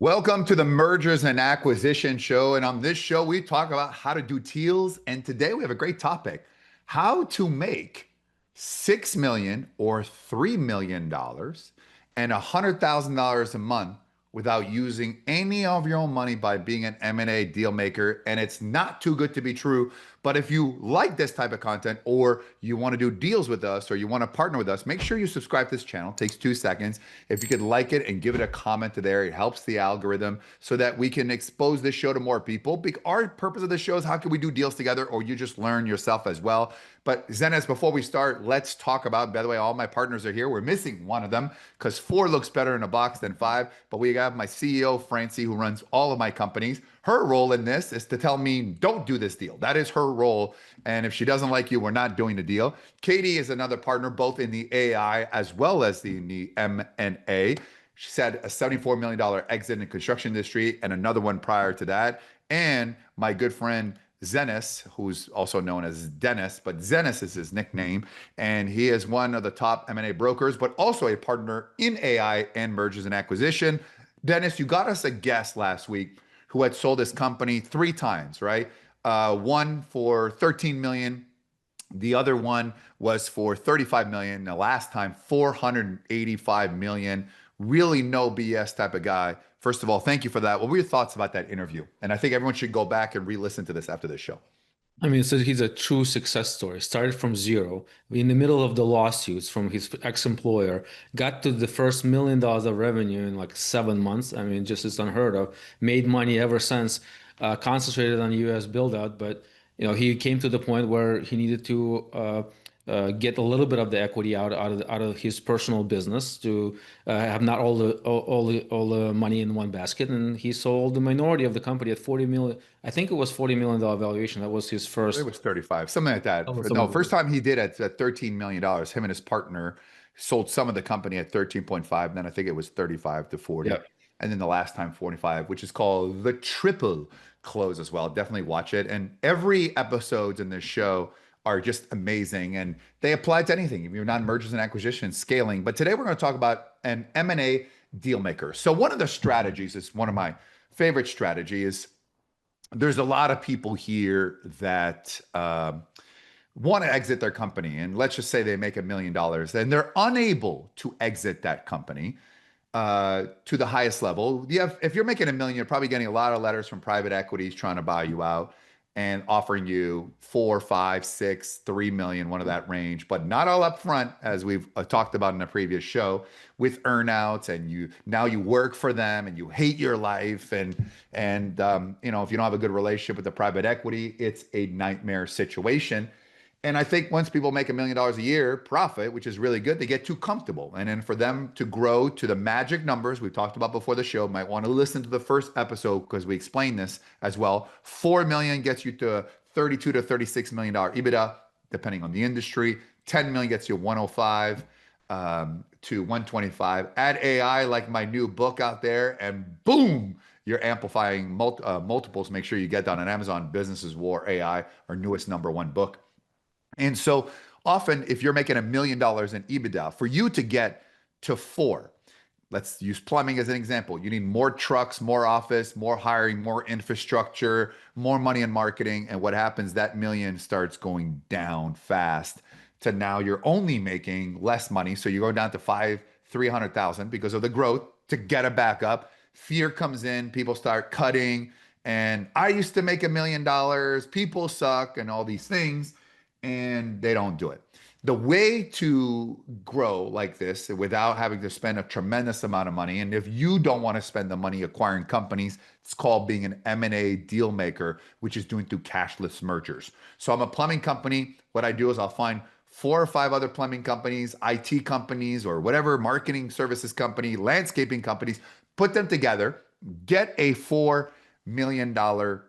Welcome to the Mergers and Acquisition Show. And on this show, we talk about how to do deals. And today we have a great topic: how to make 6 million or $3 million and $100,000 a month without using any of your own money by being an M&A deal maker. And it's not too good to be true. But if you like this type of content, or you want to do deals with us, or you want to partner with us, make sure you subscribe to this channel. It takes 2 seconds. If you could like it and give it a comment to there, it helps the algorithm so that we can expose this show to more people. Our purpose of the show is how can we do deals together, or you just learn yourself as well. But Zenes, before we start, let's talk about, by the way, all my partners are here. We're missing one of them because 4 looks better in a box than 5. But we have my CEO, Francie, who runs all of my companies. Her role in this is to tell me, don't do this deal. That is her role. And if she doesn't like you, we're not doing the deal. Katie is another partner, both in the AI as well as in the M&A. She said a $74 million exit in the construction industry and another one prior to that. And my good friend, Zenes, who's also known as Dennis, but Zenes is his nickname. And he is one of the top M&A brokers, but also a partner in AI and mergers and acquisition. Dennis, you got us a guest last week who had sold his company 3 times, right? One for 13 million. The other one was for 35 million. The last time, 485 million. Really no BS type of guy. First of all, thank you for that. What were your thoughts about that interview? And I think everyone should go back and re-listen to this after this show. I mean, so he's a true success story. Started from zero, in the middle of the lawsuits from his ex-employer, got to the first $1 million of revenue in like 7 months. I mean, just it's unheard of. Made money ever since. Concentrated on U.S. build out, but he came to the point where he needed to get a little bit of the equity out of his personal business to have not all the money in one basket, and he sold the minority of the company at 40 million. I think it was $40 million valuation. That was his It first. was 35, something like that. Oh, No, something like first that. time he did it at $13 million. Him and his partner sold some of the company at 13.5. Then I think it was 35 to 40. Yeah. And then the last time 45, which is called the triple close as well. Definitely watch it. And every episodes in this show are just amazing. And they apply to anything. If you're not in mergers and acquisitions, scaling. But today we're going to talk about an M&A deal maker. So one of the strategies is one of my favorite strategies. There's a lot of people here that want to exit their company, and let's just say they make $1 million, and they're unable to exit that company to the highest level. If you're making 1 million, you're probably getting a lot of letters from private equities trying to buy you out and offering you 4, 5, 6, 3 million, one of that range, but not all up front, as we've talked about in a previous show, with earnouts. And you work for them and you hate your life, and if you don't have a good relationship with the private equity, it's a nightmare situation. And I think once people make $1 million a year profit, which is really good, they get too comfortable. And then for them to grow to the magic numbers we've talked about before the show, might want to listen to the first episode because we explain this as well. 4 million gets you to 32 to $36 million EBITDA, depending on the industry. 10 million gets you 105 to 125. Add AI like my new book out there, and boom, you're amplifying multiples. Make sure you get that on Amazon. Businesses War AI, our newest #1 book. And so often, if you're making $1 million in EBITDA, for you to get to 4, let's use plumbing as an example. You need more trucks, more office, more hiring, more infrastructure, more money in marketing. And what happens? That million starts going down fast to now you're only making less money. So you go down to 300,000 because of the growth to get it back up. Fear comes in, people start cutting. And I used to make $1 million, people suck, and all these things, and they don't do it. The way to grow like this without having to spend a tremendous amount of money, and if you don't want to spend the money acquiring companies, it's called being an M&A deal maker, which is doing through cashless mergers. So I'm a plumbing company. What I do is I'll find 4 or 5 other plumbing companies, IT companies, or whatever, marketing services company, landscaping companies, put them together, get a $4 million value,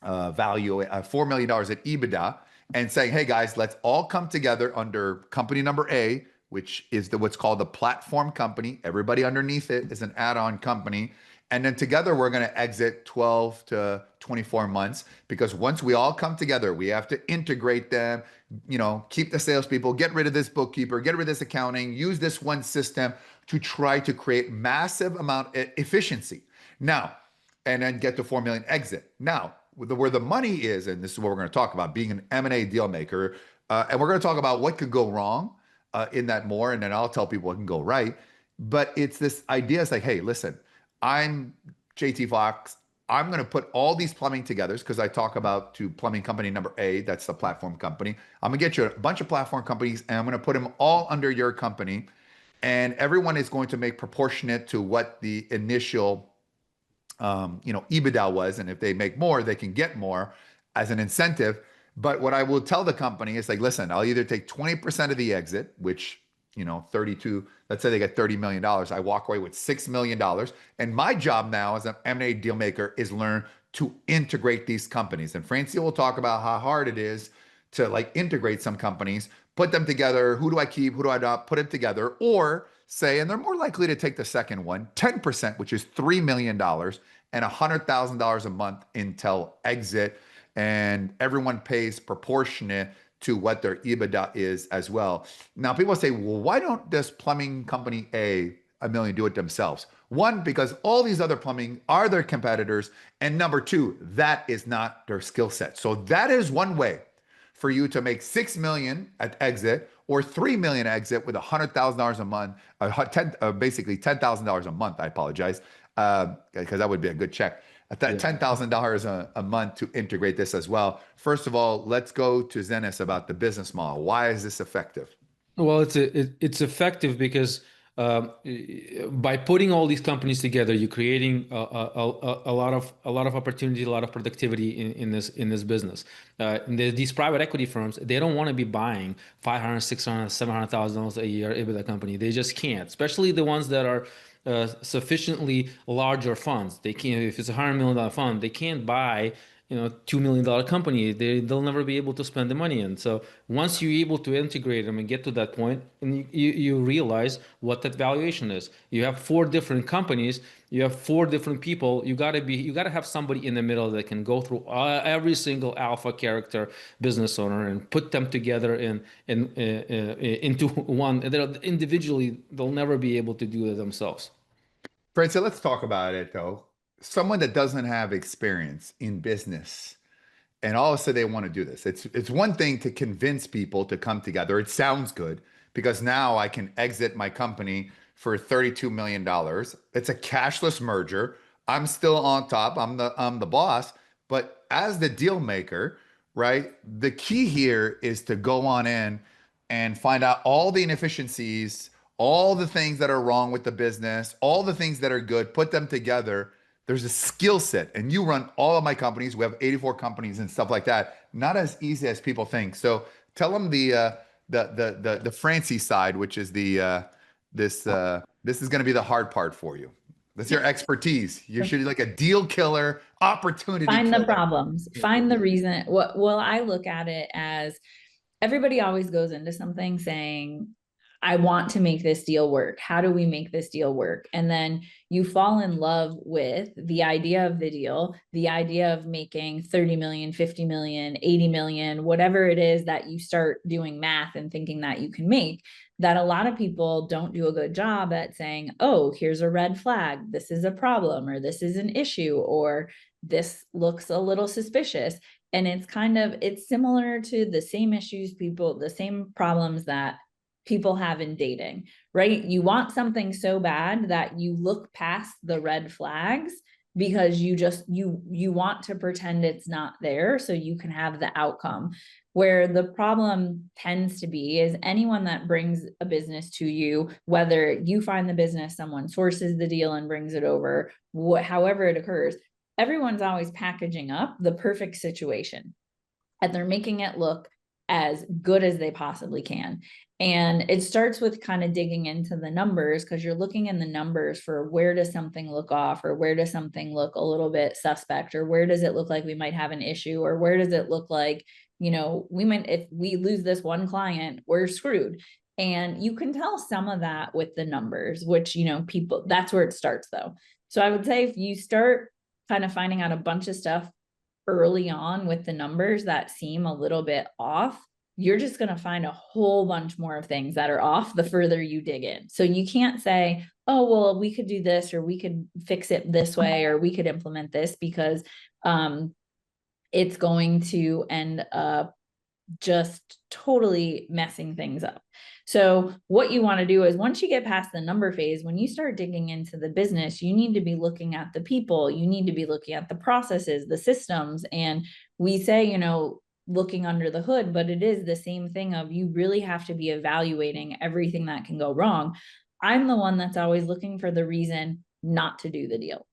$4 million at EBITDA, and saying, hey guys, let's all come together under company number A, which is what's called the platform company. Everybody underneath it is an add-on company. And then together we're going to exit 12 to 24 months, because once we all come together, we have to integrate them, keep the salespeople, get rid of this bookkeeper, get rid of this accounting, use this one system to try to create massive amount of efficiency. Now, and then get to 4 million exit. Now, where the money is, and this is what we're going to talk about, being an M&A deal maker, and we're going to talk about what could go wrong in that more, and then I'll tell people what can go right. But it's this idea. It's like, hey, listen, I'm JT Fox. I'm going to put all these plumbing together because I talk about to plumbing company number A, that's the platform company. I'm going to get you a bunch of platform companies and I'm going to put them all under your company. And everyone is going to make proportionate to what the initial EBITDA was, and if they make more, they can get more as an incentive. But what I will tell the company is like, listen, I'll either take 20% of the exit, which 32, let's say they get $30 million. I walk away with $6 million. And my job now as an M&A deal maker is learn to integrate these companies. And Francia will talk about how hard it is to like integrate some companies, put them together. Who do I keep? Who do I not? Put it together. Or say, and they're more likely to take the second one, 10%, which is $3 million and $100,000 a month until exit. And everyone pays proportionate to what their EBITDA is as well. Now, people say, well, why don't this plumbing company a million do it themselves? One, because all these other plumbing are their competitors. And number two, that is not their skill set. So that is one way for you to make 6 million at exit or 3 million exit with $100,000 a month, basically $10,000 a month. I apologize, because that would be a good check. Yeah. $10,000 a month to integrate this as well. First of all, let's go to Zenis about the business model. Why is this effective? Well, it's effective because by putting all these companies together, you're creating a lot of opportunity, a lot of productivity in this business. These private equity firms, they don't want to be buying 500, 600, $700,000 a year EBITDA company. They just can't, especially the ones that are sufficiently larger funds. They can't, if it's $100 million fund, they can't buy $2 million company. They'll never be able to spend the money in. So once you're able to integrate them and get to that point, and you realize what that valuation is. You have four different companies, you have four different people. You gotta have somebody in the middle that can go through every single alpha character business owner and put them together into one. Individually, they'll never be able to do it themselves. Fred, so let's talk about it though. Someone that doesn't have experience in business and all of a sudden they want to do this. It's one thing to convince people to come together. It sounds good because now I can exit my company for $32 million. It's a cashless merger. I'm still on top. I'm the boss. But as the deal maker, right? The key here is to go on in and find out all the inefficiencies, all the things that are wrong with the business, all the things that are good, put them together. There's a skill set, and you run all of my companies. We have 84 companies and stuff like that. Not as easy as people think. So tell them the Francie side, which is this is going to be the hard part for you. That's your expertise. You should be like a deal killer, opportunity Find the killer. problems, find the reason. What Well, I look at it as everybody always goes into something saying, I want to make this deal work. How do we make this deal work? And then you fall in love with the idea of the deal, the idea of making 30 million, 50 million, 80 million, whatever it is that you start doing math and thinking that you can make. That a lot of people don't do a good job at saying, oh, here's a red flag. This is a problem, or this is an issue, or this looks a little suspicious. And it's similar to the same issues the same problems that people have in dating, right? You want something so bad that you look past the red flags because you want to pretend it's not there so you can have the outcome. Where the problem tends to be is anyone that brings a business to you, whether you find the business, someone sources the deal and brings it over, however it occurs, everyone's always packaging up the perfect situation and they're making it look as good as they possibly can. And it starts with kind of digging into the numbers, because you're looking in the numbers for where does something look off, or where does something look a little bit suspect, or where does it look like we might have an issue, or where does it look like, we might, if we lose this one client, we're screwed. And you can tell some of that with the numbers, which, people, that's where it starts though. So I would say if you start kind of finding out a bunch of stuff early on with the numbers that seem a little bit off, you're just going to find a whole bunch more of things that are off the further you dig in. So you can't say, oh, well, we could do this, or we could fix it this way, or we could implement this, because it's going to end up just totally messing things up. So what you want to do is, once you get past the number phase, when you start digging into the business, you need to be looking at the people, you need to be looking at the processes, the systems. And we say, you know, looking under the hood, but it is the same thing of, you really have to be evaluating everything that can go wrong. I'm the one that's always looking for the reason not to do the deal.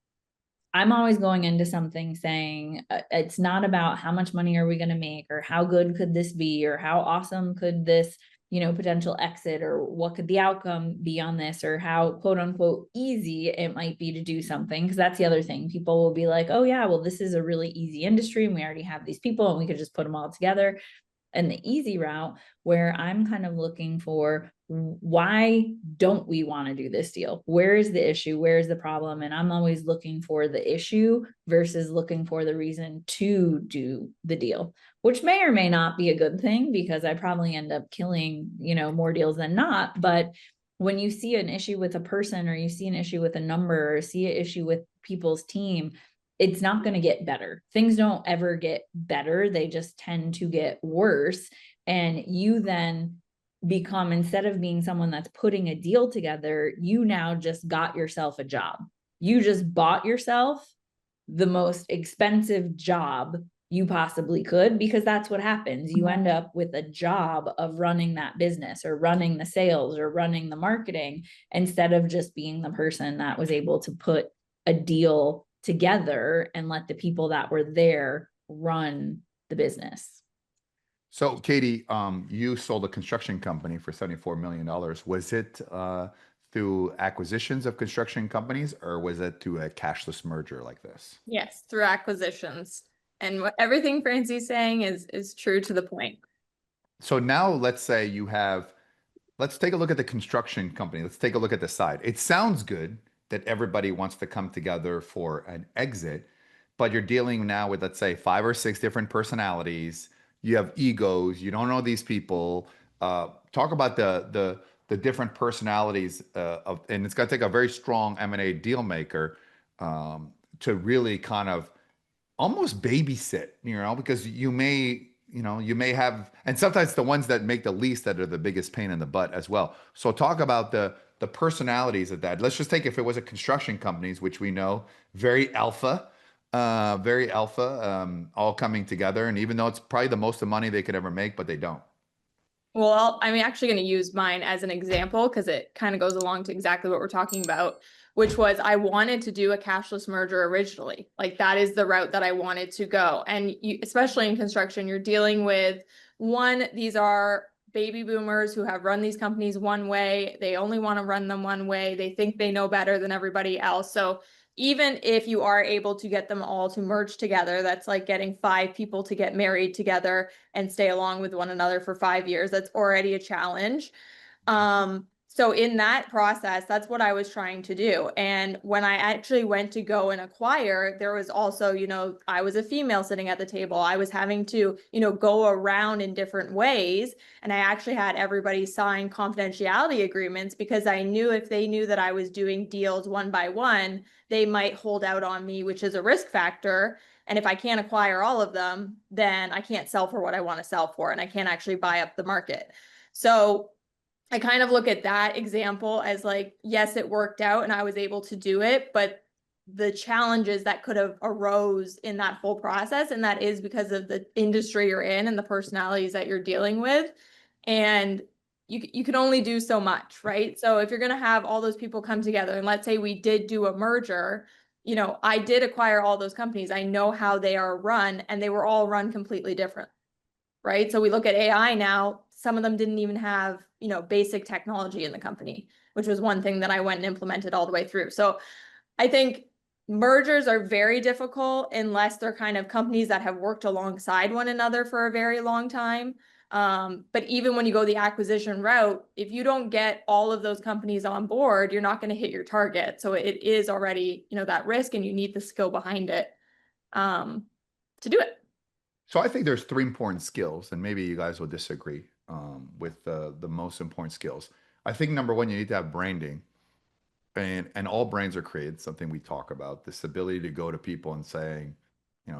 I'm always going into something saying, it's not about how much money are we going to make, or how good could this be, or how awesome could this, you know, potential exit, or what could the outcome be on this, or how quote unquote easy it might be to do something. Because that's the other thing. People will be like, oh yeah, well, this is a really easy industry and we already have these people and we could just put them all together. And the easy route, where I'm kind of looking for, why don't we want to do this deal? Where is the issue? Where is the problem? And I'm always looking for the issue versus looking for the reason to do the deal, which may or may not be a good thing, because I probably end up killing, you know, more deals than not. But when you see an issue with a person, or you see an issue with a number, or see an issue with people's team, it's not going to get better. Things don't ever get better. They just tend to get worse. And you then become, instead of being someone that's putting a deal together, you now just got yourself a job. You just bought yourself the most expensive job you possibly could, because that's what happens. You end up with a job of running that business, or running the sales, or running the marketing, instead of just being the person that was able to put a deal together and let the people that were there run the business. So, Katie, you sold a construction company for $74 million. Was it through acquisitions of construction companies, or was it through a cashless merger like this? Yes, through acquisitions. And everything Francie's saying is true to the point. So now let's say let's take a look at the construction company. Let's take a look at the side. It sounds good that everybody wants to come together for an exit, but you're dealing now with, let's say, 5 or 6 different personalities. You have egos. You don't know these people. Talk about the different personalities and it's going to take a very strong M&A deal maker to really kind of almost babysit, because you may have, and sometimes the ones that make the least that are the biggest pain in the butt as well. So talk about the personalities of that. Let's just take, if it was a construction companies, which we know very alpha, all coming together. And even though it's probably the most of money they could ever make, but they don't. Well, I'm actually going to use mine as an example, because it kind of goes along to exactly what we're talking about, which was, I wanted to do a cashless merger originally. Like, that is the route that I wanted to go. And you, especially in construction, you're dealing with, one, these are baby boomers who have run these companies one way. They only want to run them one way. They think they know better than everybody else. So even if you are able to get them all to merge together, that's like getting 5 people to get married together and stay along with one another for 5 years. That's already a challenge. So in that process, that's what I was trying to do. And when I actually went to go and acquire, there was also, I was a female sitting at the table. I was having to, go around in different ways. And I actually had everybody sign confidentiality agreements, because I knew if they knew that I was doing deals one by one, they might hold out on me, which is a risk factor. And if I can't acquire all of them, then I can't sell for what I want to sell for, and I can't actually buy up the market. So I kind of look at that example as like, yes, it worked out and I was able to do it, but the challenges that could have arose in that whole process, and that is because of the industry you're in and the personalities that you're dealing with. And you can only do so much, right? So if you're going to have all those people come together, and let's say we did do a merger, I did acquire all those companies. I know how they are run, and they were all run completely different, right? So we look at AI now, some of them didn't even have, basic technology in the company, which was one thing that I went and implemented all the way through. So I think mergers are very difficult unless they're kind of companies that have worked alongside one another for a very long time. But even when you go the acquisition route, if you don't get all of those companies on board, you're not going to hit your target. So it is already, that risk, and you need the skill behind it to do it. So I think there's three important skills, and maybe you guys will disagree with the most important skills. I think number one, you need to have branding, and all brands are created. Something we talk about, this ability to go to people and saying,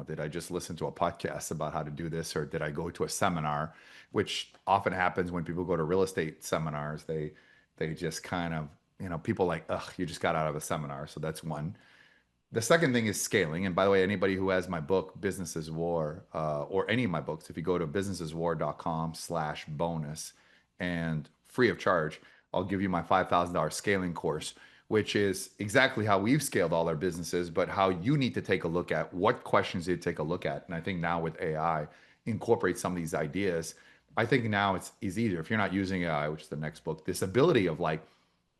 did I just listen to a podcast about how to do this, or did I go to a seminar, which often happens when people go to real estate seminars. They just kind of, people like, ugh, you just got out of a seminar. So that's one. The second thing is scaling. And by the way, anybody who has my book, Business is War, or any of my books, if you go to businessiswar.com/bonus and free of charge, I'll give you my $5,000 scaling course, which is exactly how we've scaled all our businesses, but how you need to take a look at what questions you take a look at. And I think now with AI, incorporate some of these ideas. I think now it's easier if you're not using AI, which is the next book, this ability of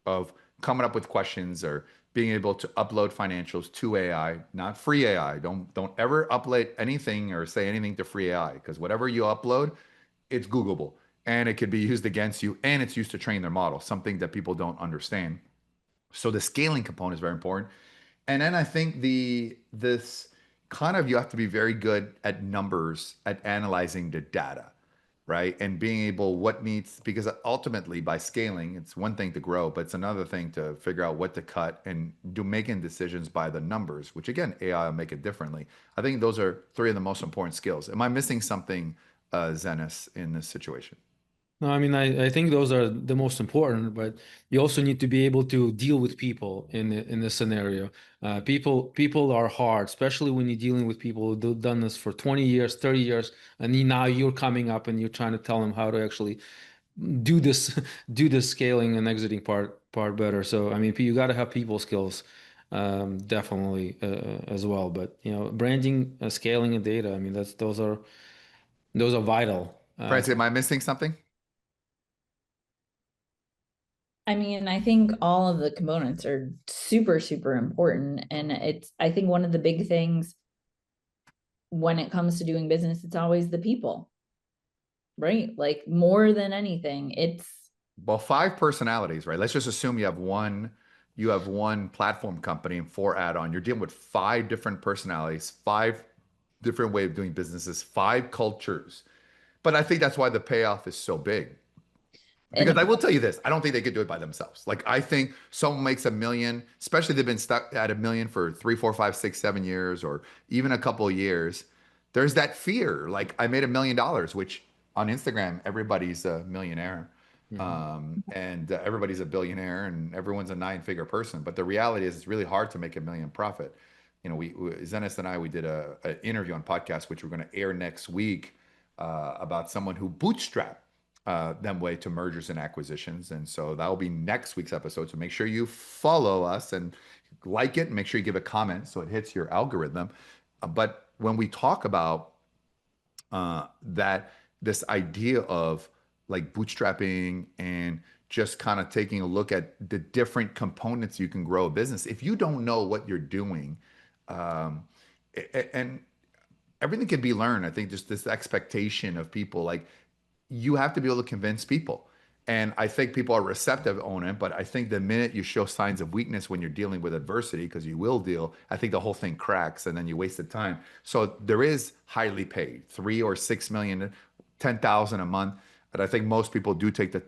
of coming up with questions or being able to upload financials to AI, not free AI. Don't ever upload anything or say anything to free AI, because whatever you upload, it's Googleable and it could be used against you, and it's used to train their model, something that people don't understand. So the scaling component is very important. And then I think this kind of, you have to be very good at numbers, at analyzing the data, right? And being able what needs, because ultimately by scaling, it's one thing to grow, but it's another thing to figure out what to cut and do making decisions by the numbers, which again, AI will make it differently. I think those are three of the most important skills. Am I missing something, Zenis, in this situation? No, I mean, I think those are the most important, but you also need to be able to deal with people in this scenario. People are hard, especially when you're dealing with people who've done this for 20 years, 30 years, and now you're coming up and you're trying to tell them how to actually do this, do the scaling and exiting part better. So, I mean, you got to have people skills, definitely as well. But branding, scaling, and data. I mean, those are vital. Francie, am I missing something? I mean, I think all of the components are super, super important. And I think one of the big things when it comes to doing business, it's always the people, right? Like more than anything, it's Well, five personalities, right? Let's just assume you have one platform company and four add-on. You're dealing with five different personalities, five different way of doing businesses, five cultures. But I think that's why the payoff is so big. Because and I will tell you this, I don't think they could do it by themselves. Like I think someone makes a million, especially they've been stuck at a million for 3, 4, 5, 6, 7 years, or even a couple of years. There's that fear. Like I made $1 million, which on Instagram, everybody's a millionaire. Mhm. And everybody's a billionaire and everyone's a nine-figure person. But the reality is it's really hard to make a million profit. Zenis and I, we did an interview on podcast, which we're going to air next week, about someone who bootstrapped them way to mergers and acquisitions. And so that will be next week's episode. So make sure you follow us and like it, and make sure you give a comment so it hits your algorithm. But when we talk about that, this idea of like bootstrapping and just kind of taking a look at the different components you can grow a business, if you don't know what you're doing, um, and everything can be learned. I think just this expectation of people, like you have to be able to convince people. And I think people are receptive on it, but I think the minute you show signs of weakness when you're dealing with adversity, because you will deal, I think the whole thing cracks and then you wasted time. So there is highly paid, 3 or 6 million, 10,000 a month. But I think most people do take the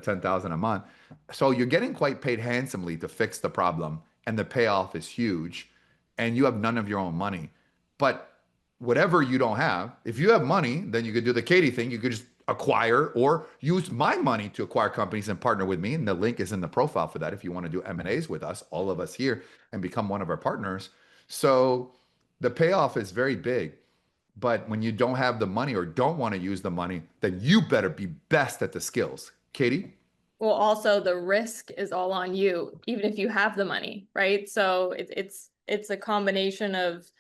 10,000 a month. So you're getting quite paid handsomely to fix the problem, and the payoff is huge, and you have none of your own money. But whatever you don't have, if you have money, then you could do the Katie thing. You could just acquire or use my money to acquire companies and partner with me. And the link is in the profile for that if you want to do M&As with us, all of us here, and become one of our partners. So the payoff is very big. But when you don't have the money or don't want to use the money, then you better be best at the skills. Katie? Well, also the risk is all on you, even if you have the money, right? So it's a combination of,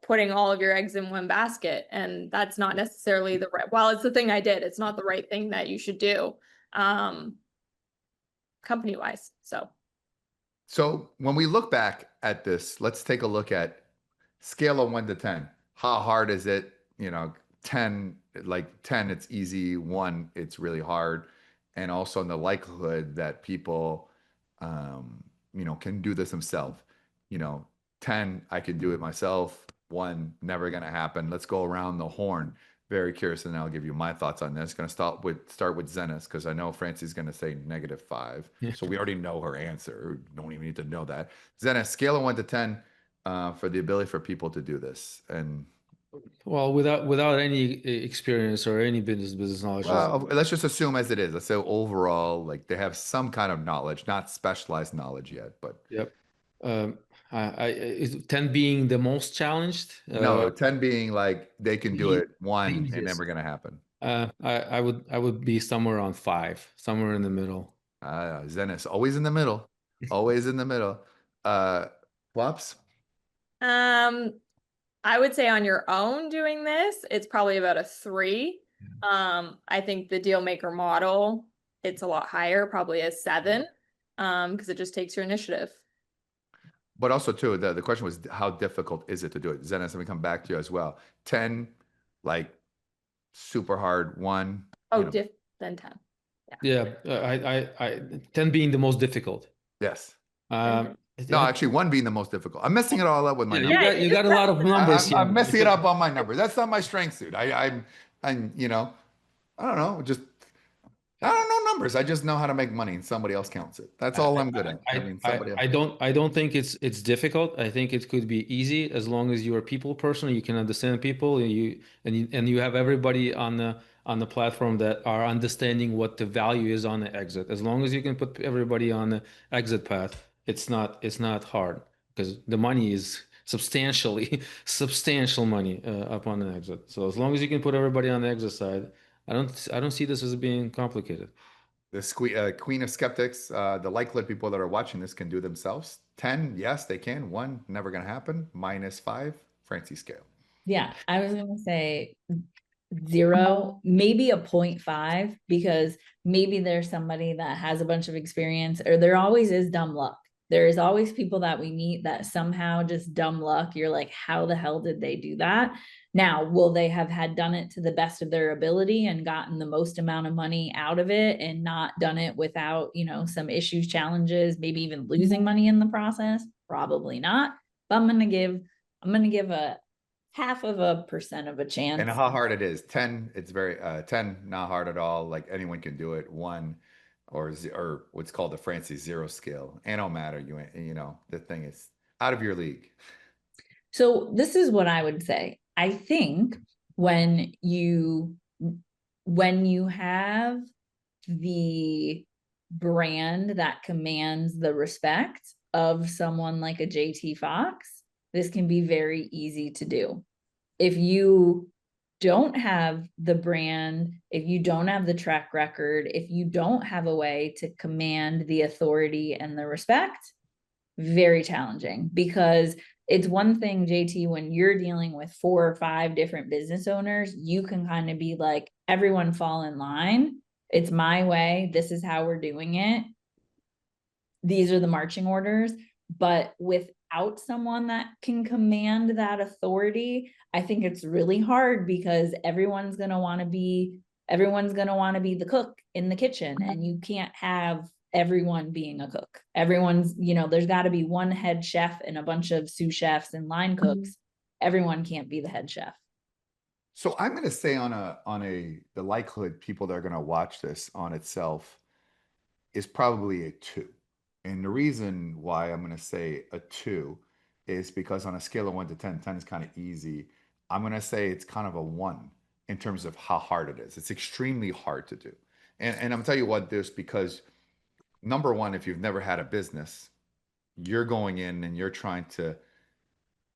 putting all of your eggs in one basket, and that's not necessarily the right, while it's the thing I did, it's not the right thing that you should do, company wise. So when we look back at this, let's take a look at scale of 1 to 10. How hard is it? 10, like 10, it's easy. 1, it's really hard. And also in the likelihood that people, can do this themselves. You know, 10, I can do it myself. one, never going to happen. Let's go around the horn. Very curious, and I'll give you my thoughts on this. Going to start with Zenas because I know Francie's going to say -5. Yeah. So we already know her answer. Don't even need to know that. Zenas, scale of 1 to 10 for the ability for people to do this. And Well, without any experience or any business knowledge, well, let's just assume as it is. Let's say overall, like they have some kind of knowledge, not specialized knowledge yet, but yep. Um, is 10 being the most challenged, no, 10 being like they can do the, it, the one, and easiest. never going to happen. I would be somewhere around 5, somewhere in the middle. Zenis, always in the middle, always in the middle. Uh, Flops? Um, I would say on your own doing this, it's probably about a 3. I think the deal maker model, it's a lot higher, probably a 7, because it just takes your initiative. But also too, the question was how difficult is it to do it? Zenis, let me come back to you as well. 10, like super hard. One, Oh, you know, then 10. Yeah, 10 being the most difficult. yes. Um, No, yeah, actually, one being the most difficult. I'm messing it all up with my yeah, numbers. you got a lot of I, numbers I'm, here. I'm messing it up on my numbers. That's not my strength suit. I'm, I don't know, just I don't know numbers. I just know how to make money and somebody else counts it. That's all I'm good at. I mean, somebody else. I don't think it's difficult. I think it could be easy as long as you're a people person, you can understand people, and you have everybody on the platform that are understanding what the value is on the exit. As long as you can put everybody on the exit path, it's not hard because the money is substantially substantial money up on the exit. So as long as you can put everybody on the exit side, I don't see this as being complicated. The queen of skeptics, the likelihood people that are watching this can do themselves. 10, yes, they can. One, never going to happen. -5, Francie scale. Yeah, I was gonna say 0, maybe a 0.5, because maybe there's somebody that has a bunch of experience, or there always is dumb luck. There is always people that we meet that somehow just dumb luck. You're like, how the hell did they do that? Now, will they have had done it to the best of their ability and gotten the most amount of money out of it and not done it without, some issues, challenges, maybe even losing money in the process? Probably not. But I'm gonna give a 0.5% of a And chance. how hard it is. 10, it's very 10, not hard at all. Like anyone can do it. One or what's called the Francie zero scale. And no matter the thing is out of your league. So this is what I would say. I think when you have the brand that commands the respect of someone like a JT Fox, this can be very easy to do. If you don't have the brand, if you don't have the track record, if you don't have a way to command the authority and the respect, very challenging. Because it's one thing, JT, when you're dealing with 4 or 5 different business owners, you can kind of be like, everyone fall in line. It's my way. This is how we're doing it. These are the marching orders. But without someone that can command that authority, I think it's really hard, because everyone's going to want to be the cook in the kitchen, and you can't have everyone being a cook. There's got to be one head chef and a bunch of sous chefs and line cooks. Everyone can't be the head chef. So I'm going to say the likelihood people that are going to watch this on itself is probably a 2. And the reason why I'm going to say a 2 is because on a scale of 1 to 10, 10 is kind of easy. I'm going to say it's kind of a 1 in terms of how hard it is. It's extremely hard to do. And I'm going to tell you what this, because number one, if you've never had a business, you're going in and you're trying to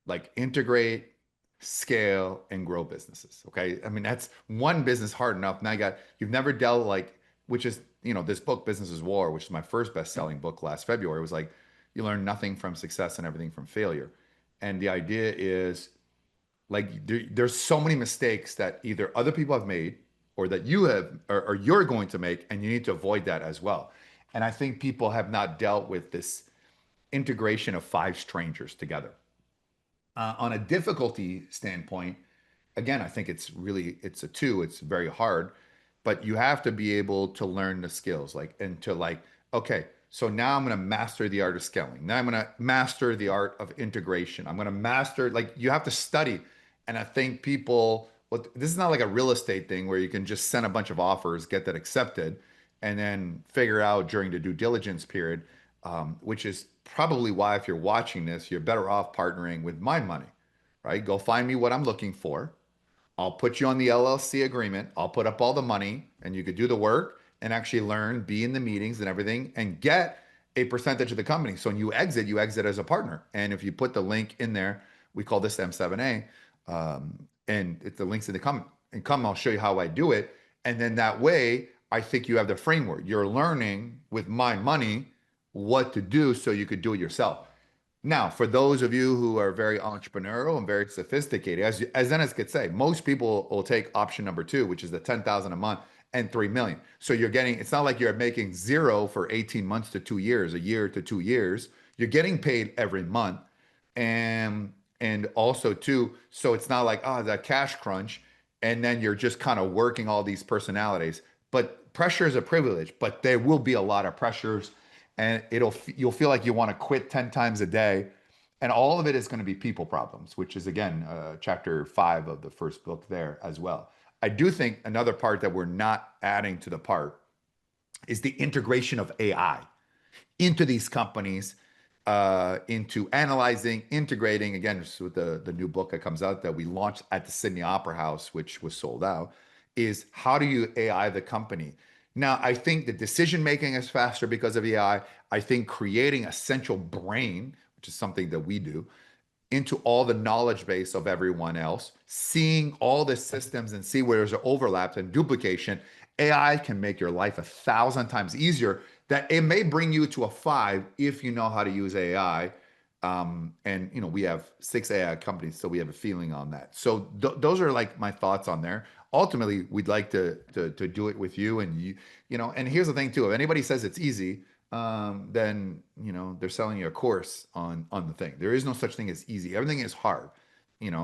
like integrate, scale, and grow businesses. Okay. I mean, that's one business hard enough. Now you've never dealt like, which is, this book, Business is War, which is my first best-selling book last February, was like, you learn nothing from success and everything from failure. And the idea is like, there's so many mistakes that either other people have made or that you have, or you're going to make, and you need to avoid that as well. And I think people have not dealt with this integration of 5 strangers together. On a difficulty standpoint, again, I think it's a 2. It's very hard, but you have to be able to learn the skills, like, and to like, okay, So now I'm going to master the art of scaling. Now I'm going to master the art of integration. I'm going to master, like, you have to study. And I think people, well, this is not like a real estate thing where you can just send a bunch of offers, get that accepted, and then figure out during the due diligence period, which is probably why, if you're watching this, you're better off partnering with my money, right? Go find me what I'm looking for. I'll put you on the LLC agreement. I'll put up all the money and you could do the work and actually learn, be in the meetings and everything, and get a percentage of the company. So when you exit as a partner. And if you put the link in there, we call this M7A, and it's the links in the comment. And come, I'll show you how I do it. And then that way, I think you have the framework. You're learning with my money what to do so you could do it yourself. Now, for those of you who are very entrepreneurial and very sophisticated, as Dennis could say, most people will take option number two, which is the 10,000 a month and 3 million. So you're getting, it's not like you're making zero for 18 months to 2 years, a year to 2 years. You're getting paid every month. And also too, so it's not like, oh, that cash crunch. And then you're just kind of working all these personalities. But pressure is a privilege, but there will be a lot of pressures, and you'll feel like you want to quit 10 times a day, and all of it is going to be people problems, which is again chapter 5 of the first book there as well. I do think another part that we're not adding to the part is the integration of AI into these companies, into analyzing, integrating. Again, just with the new book that comes out that we launched at the Sydney Opera House, which was sold out, is how do you AI the company? Now, I think the decision making is faster because of AI. I think creating a central brain, which is something that we do, into all the knowledge base of everyone else, seeing all the systems and see where there's overlaps and duplication. AI can make your life 1,000 times easier. That it may bring you to a 5 if you know how to use AI. And we have 6 AI companies, so we have a feeling on that. So those are like my thoughts on there. Ultimately, we'd like to do it with you, and and here's the thing too. If anybody says it's easy, then they're selling you a course on the thing. There is no such thing as easy. Everything is hard.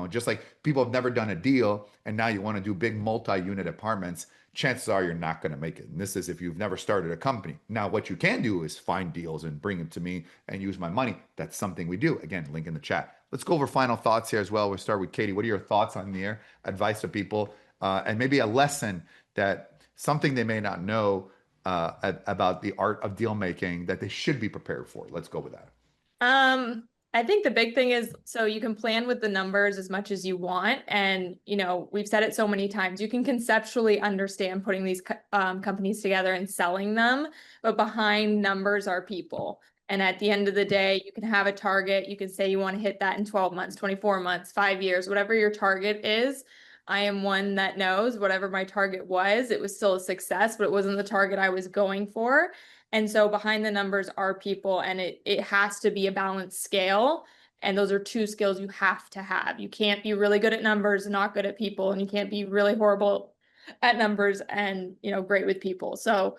Just like people have never done a deal and now you want to do big multi-unit apartments, chances are you're not going to make it. And this is if you've never started a company. Now, what you can do is find deals and bring them to me and use my money. That's something we do. Again, link in the chat. Let's go over final thoughts here as well. We'll start with Katie. What are your thoughts on the air, advice to people, and maybe a lesson, that something they may not know about the art of deal making that they should be prepared for? Let's go with that. I think the big thing is, so you can plan with the numbers as much as you want. And, we've said it so many times, you can conceptually understand putting these companies together and selling them, but behind numbers are people. And at the end of the day, you can have a target. You can say you want to hit that in 12 months, 24 months, 5 years, whatever your target is. I am one that knows whatever my target was, it was still a success, but it wasn't the target I was going for. And so behind the numbers are people, and it has to be a balanced scale. And those are 2 skills you have to have. You can't be really good at numbers and not good at people, and you can't be really horrible at numbers and, great with people. So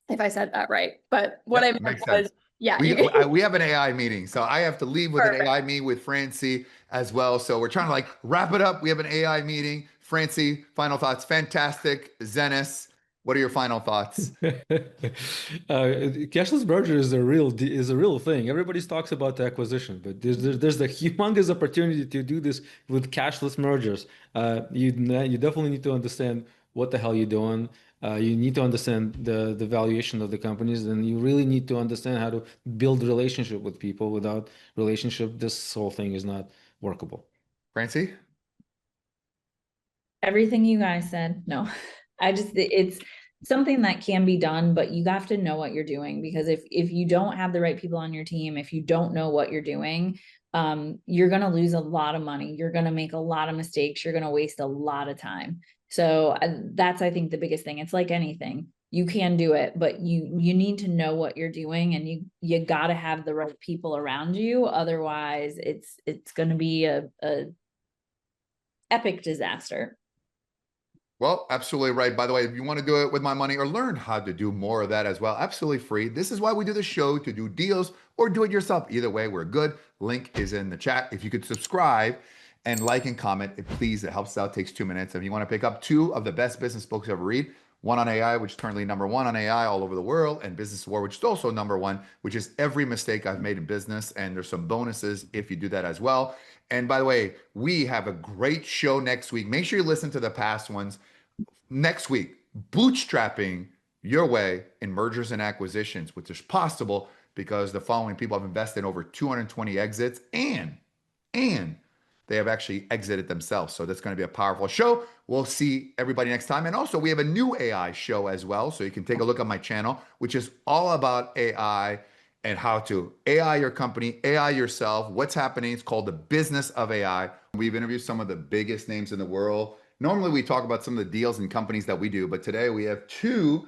if I said that right, but what I meant Makes was, sense. yeah, We have an AI meeting, so I have to leave with Perfect. an AI meeting with Francie as well. So we're trying to like wrap it up. We have an AI meeting. Francie, final thoughts. Fantastic. Zenis, what are your final thoughts? Cashless merger is a real thing. Everybody talks about the acquisition, but there's the humongous opportunity to do this with cashless mergers. You definitely need to understand what the hell you're doing. You need to understand the valuation of the companies, and you really need to understand how to build relationship with people. Without relationship, this whole thing is not workable. Francie? Everything you guys said. No, it's something that can be done, but you have to know what you're doing, because if you don't have the right people on your team, if you don't know what you're doing, you're going to lose a lot of money. You're going to make a lot of mistakes. You're going to waste a lot of time. So that's, I think, the biggest thing. It's like anything. You can do it, but you need to know what you're doing, and you got to have the right people around you. Otherwise, it's going to be a epic disaster. Well, absolutely right. By the way, if you want to do it with my money or learn how to do more of that as well, absolutely free. This is why we do the show, to do deals or do it yourself. Either way, we're good. Link is in the chat. If you could subscribe and like and comment, please, it helps out, takes 2 minutes. If you want to pick up 2 of the best business books you ever read, One on AI, which is currently number one on AI all over the world, and Business War, which is also number one, which is every mistake I've made in business. And there's some bonuses if you do that as well. And by the way, we have a great show next week. Make sure you listen to the past ones. Next week, bootstrapping your way in mergers and acquisitions, which is possible because the following people have invested in over 220 exits and they have actually exited themselves. So that's going to be a powerful show. We'll see everybody next time. And also, we have a new AI show as well. So you can take a look at my channel, which is all about AI and how to AI your company, AI yourself, what's happening. It's called The Business of AI. We've interviewed some of the biggest names in the world. Normally, we talk about some of the deals and companies that we do, but today we have two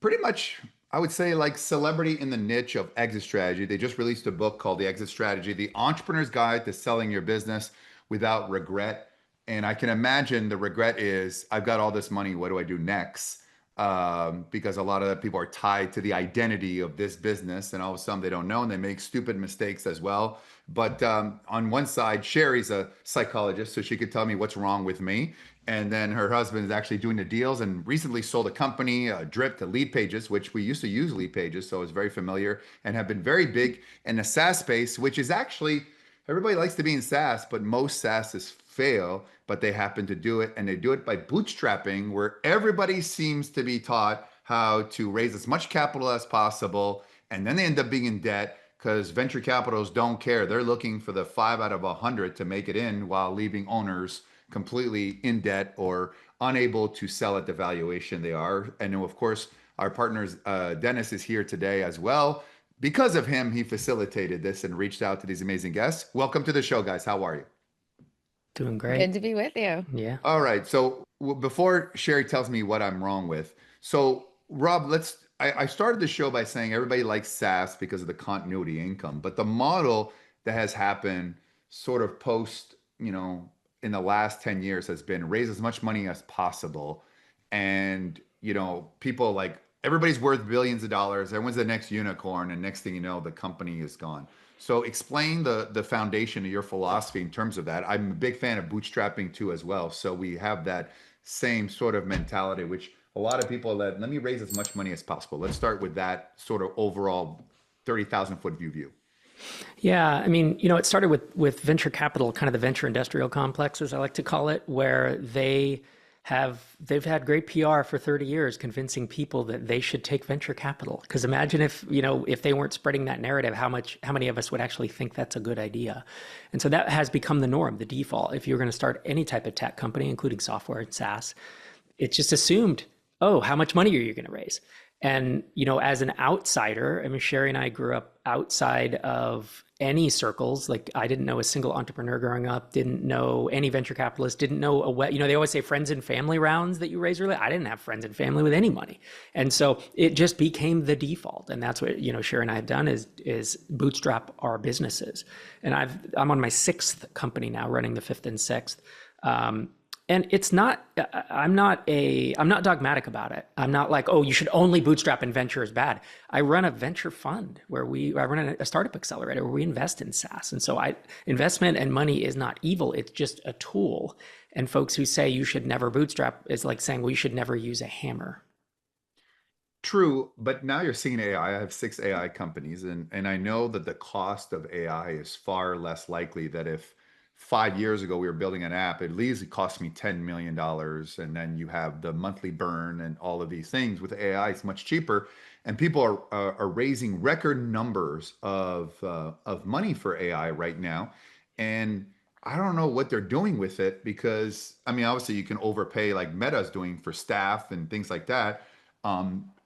pretty much, I would say, like celebrity in the niche of exit strategy. They just released a book called The Exit Strategy, The Entrepreneur's Guide to Selling Your Business Without Regret. And I can imagine the regret is, I've got all this money, what do I do next? Because a lot of the people are tied to the identity of this business, and all of a sudden they don't know, and they make stupid mistakes as well. But on one side, Sherry's a psychologist, so she could tell me what's wrong with me. And then her husband is actually doing the deals and recently sold a company, Drip, to Lead Pages, which we used to use Lead Pages, so it's very familiar and have been very big in the SaaS space, which is actually, everybody likes to be in SaaS, but most SaaSes fail, but they happen to do it. And they do it by bootstrapping, where everybody seems to be taught how to raise as much capital as possible. And then they end up being in debt because venture capitals don't care. They're looking for the 5 out of 100 to make it in while leaving owners completely in debt or unable to sell at the valuation they are. And of course, our partners, Dennis is here today as well. Because of him, he facilitated this and reached out to these amazing guests. Welcome to the show, guys. How are you? Doing great. Good to be with you. Yeah. All right. So before Sherry tells me what I'm wrong with, so Rob, I started the show by saying everybody likes SaaS because of the continuity income, but the model that has happened sort of post, in the last 10 years has been raise as much money as possible. And, people like everybody's worth billions of dollars. Everyone's the next unicorn. And next thing you know, the company is gone. So explain the foundation of your philosophy in terms of that. I'm a big fan of bootstrapping too, as well. So we have that same sort of mentality, which a lot of people let me raise as much money as possible. Let's start with that sort of overall 30,000 foot view. Yeah. I mean, it started with venture capital, kind of the venture industrial complex, as I like to call it, where they've had great PR for 30 years, convincing people that they should take venture capital. Because imagine if they weren't spreading that narrative, how many of us would actually think that's a good idea? And so that has become the norm, the default. If you're going to start any type of tech company, including software and SaaS, it's just assumed, oh, how much money are you going to raise? And, as an outsider, I mean, Sherry and I grew up outside of any circles. Like, I didn't know a single entrepreneur growing up, didn't know any venture capitalist, didn't know they always say friends and family rounds that you raise early. I didn't have friends and family with any money. And so it just became the default. And that's what, Sherry and I have done is bootstrap our businesses. And I'm on my 6th company now, running the 5th and 6th. And it's not, I'm not dogmatic about it. I'm not like, oh, you should only bootstrap and venture is bad. I run a venture fund where I run a startup accelerator where we invest in SaaS. And so investment and money is not evil. It's just a tool. And folks who say you should never bootstrap is like saying, well, you should never use a hammer. True, but now you're seeing AI. I have 6 AI companies, and I know that the cost of AI is far less likely that if 5 years ago we were building an app, at least it cost me $10 million. And then you have the monthly burn and all of these things. With AI, it's much cheaper. And people are raising record numbers of money for AI right now. And I don't know what they're doing with it because, I mean, obviously you can overpay like Meta's doing for staff and things like that.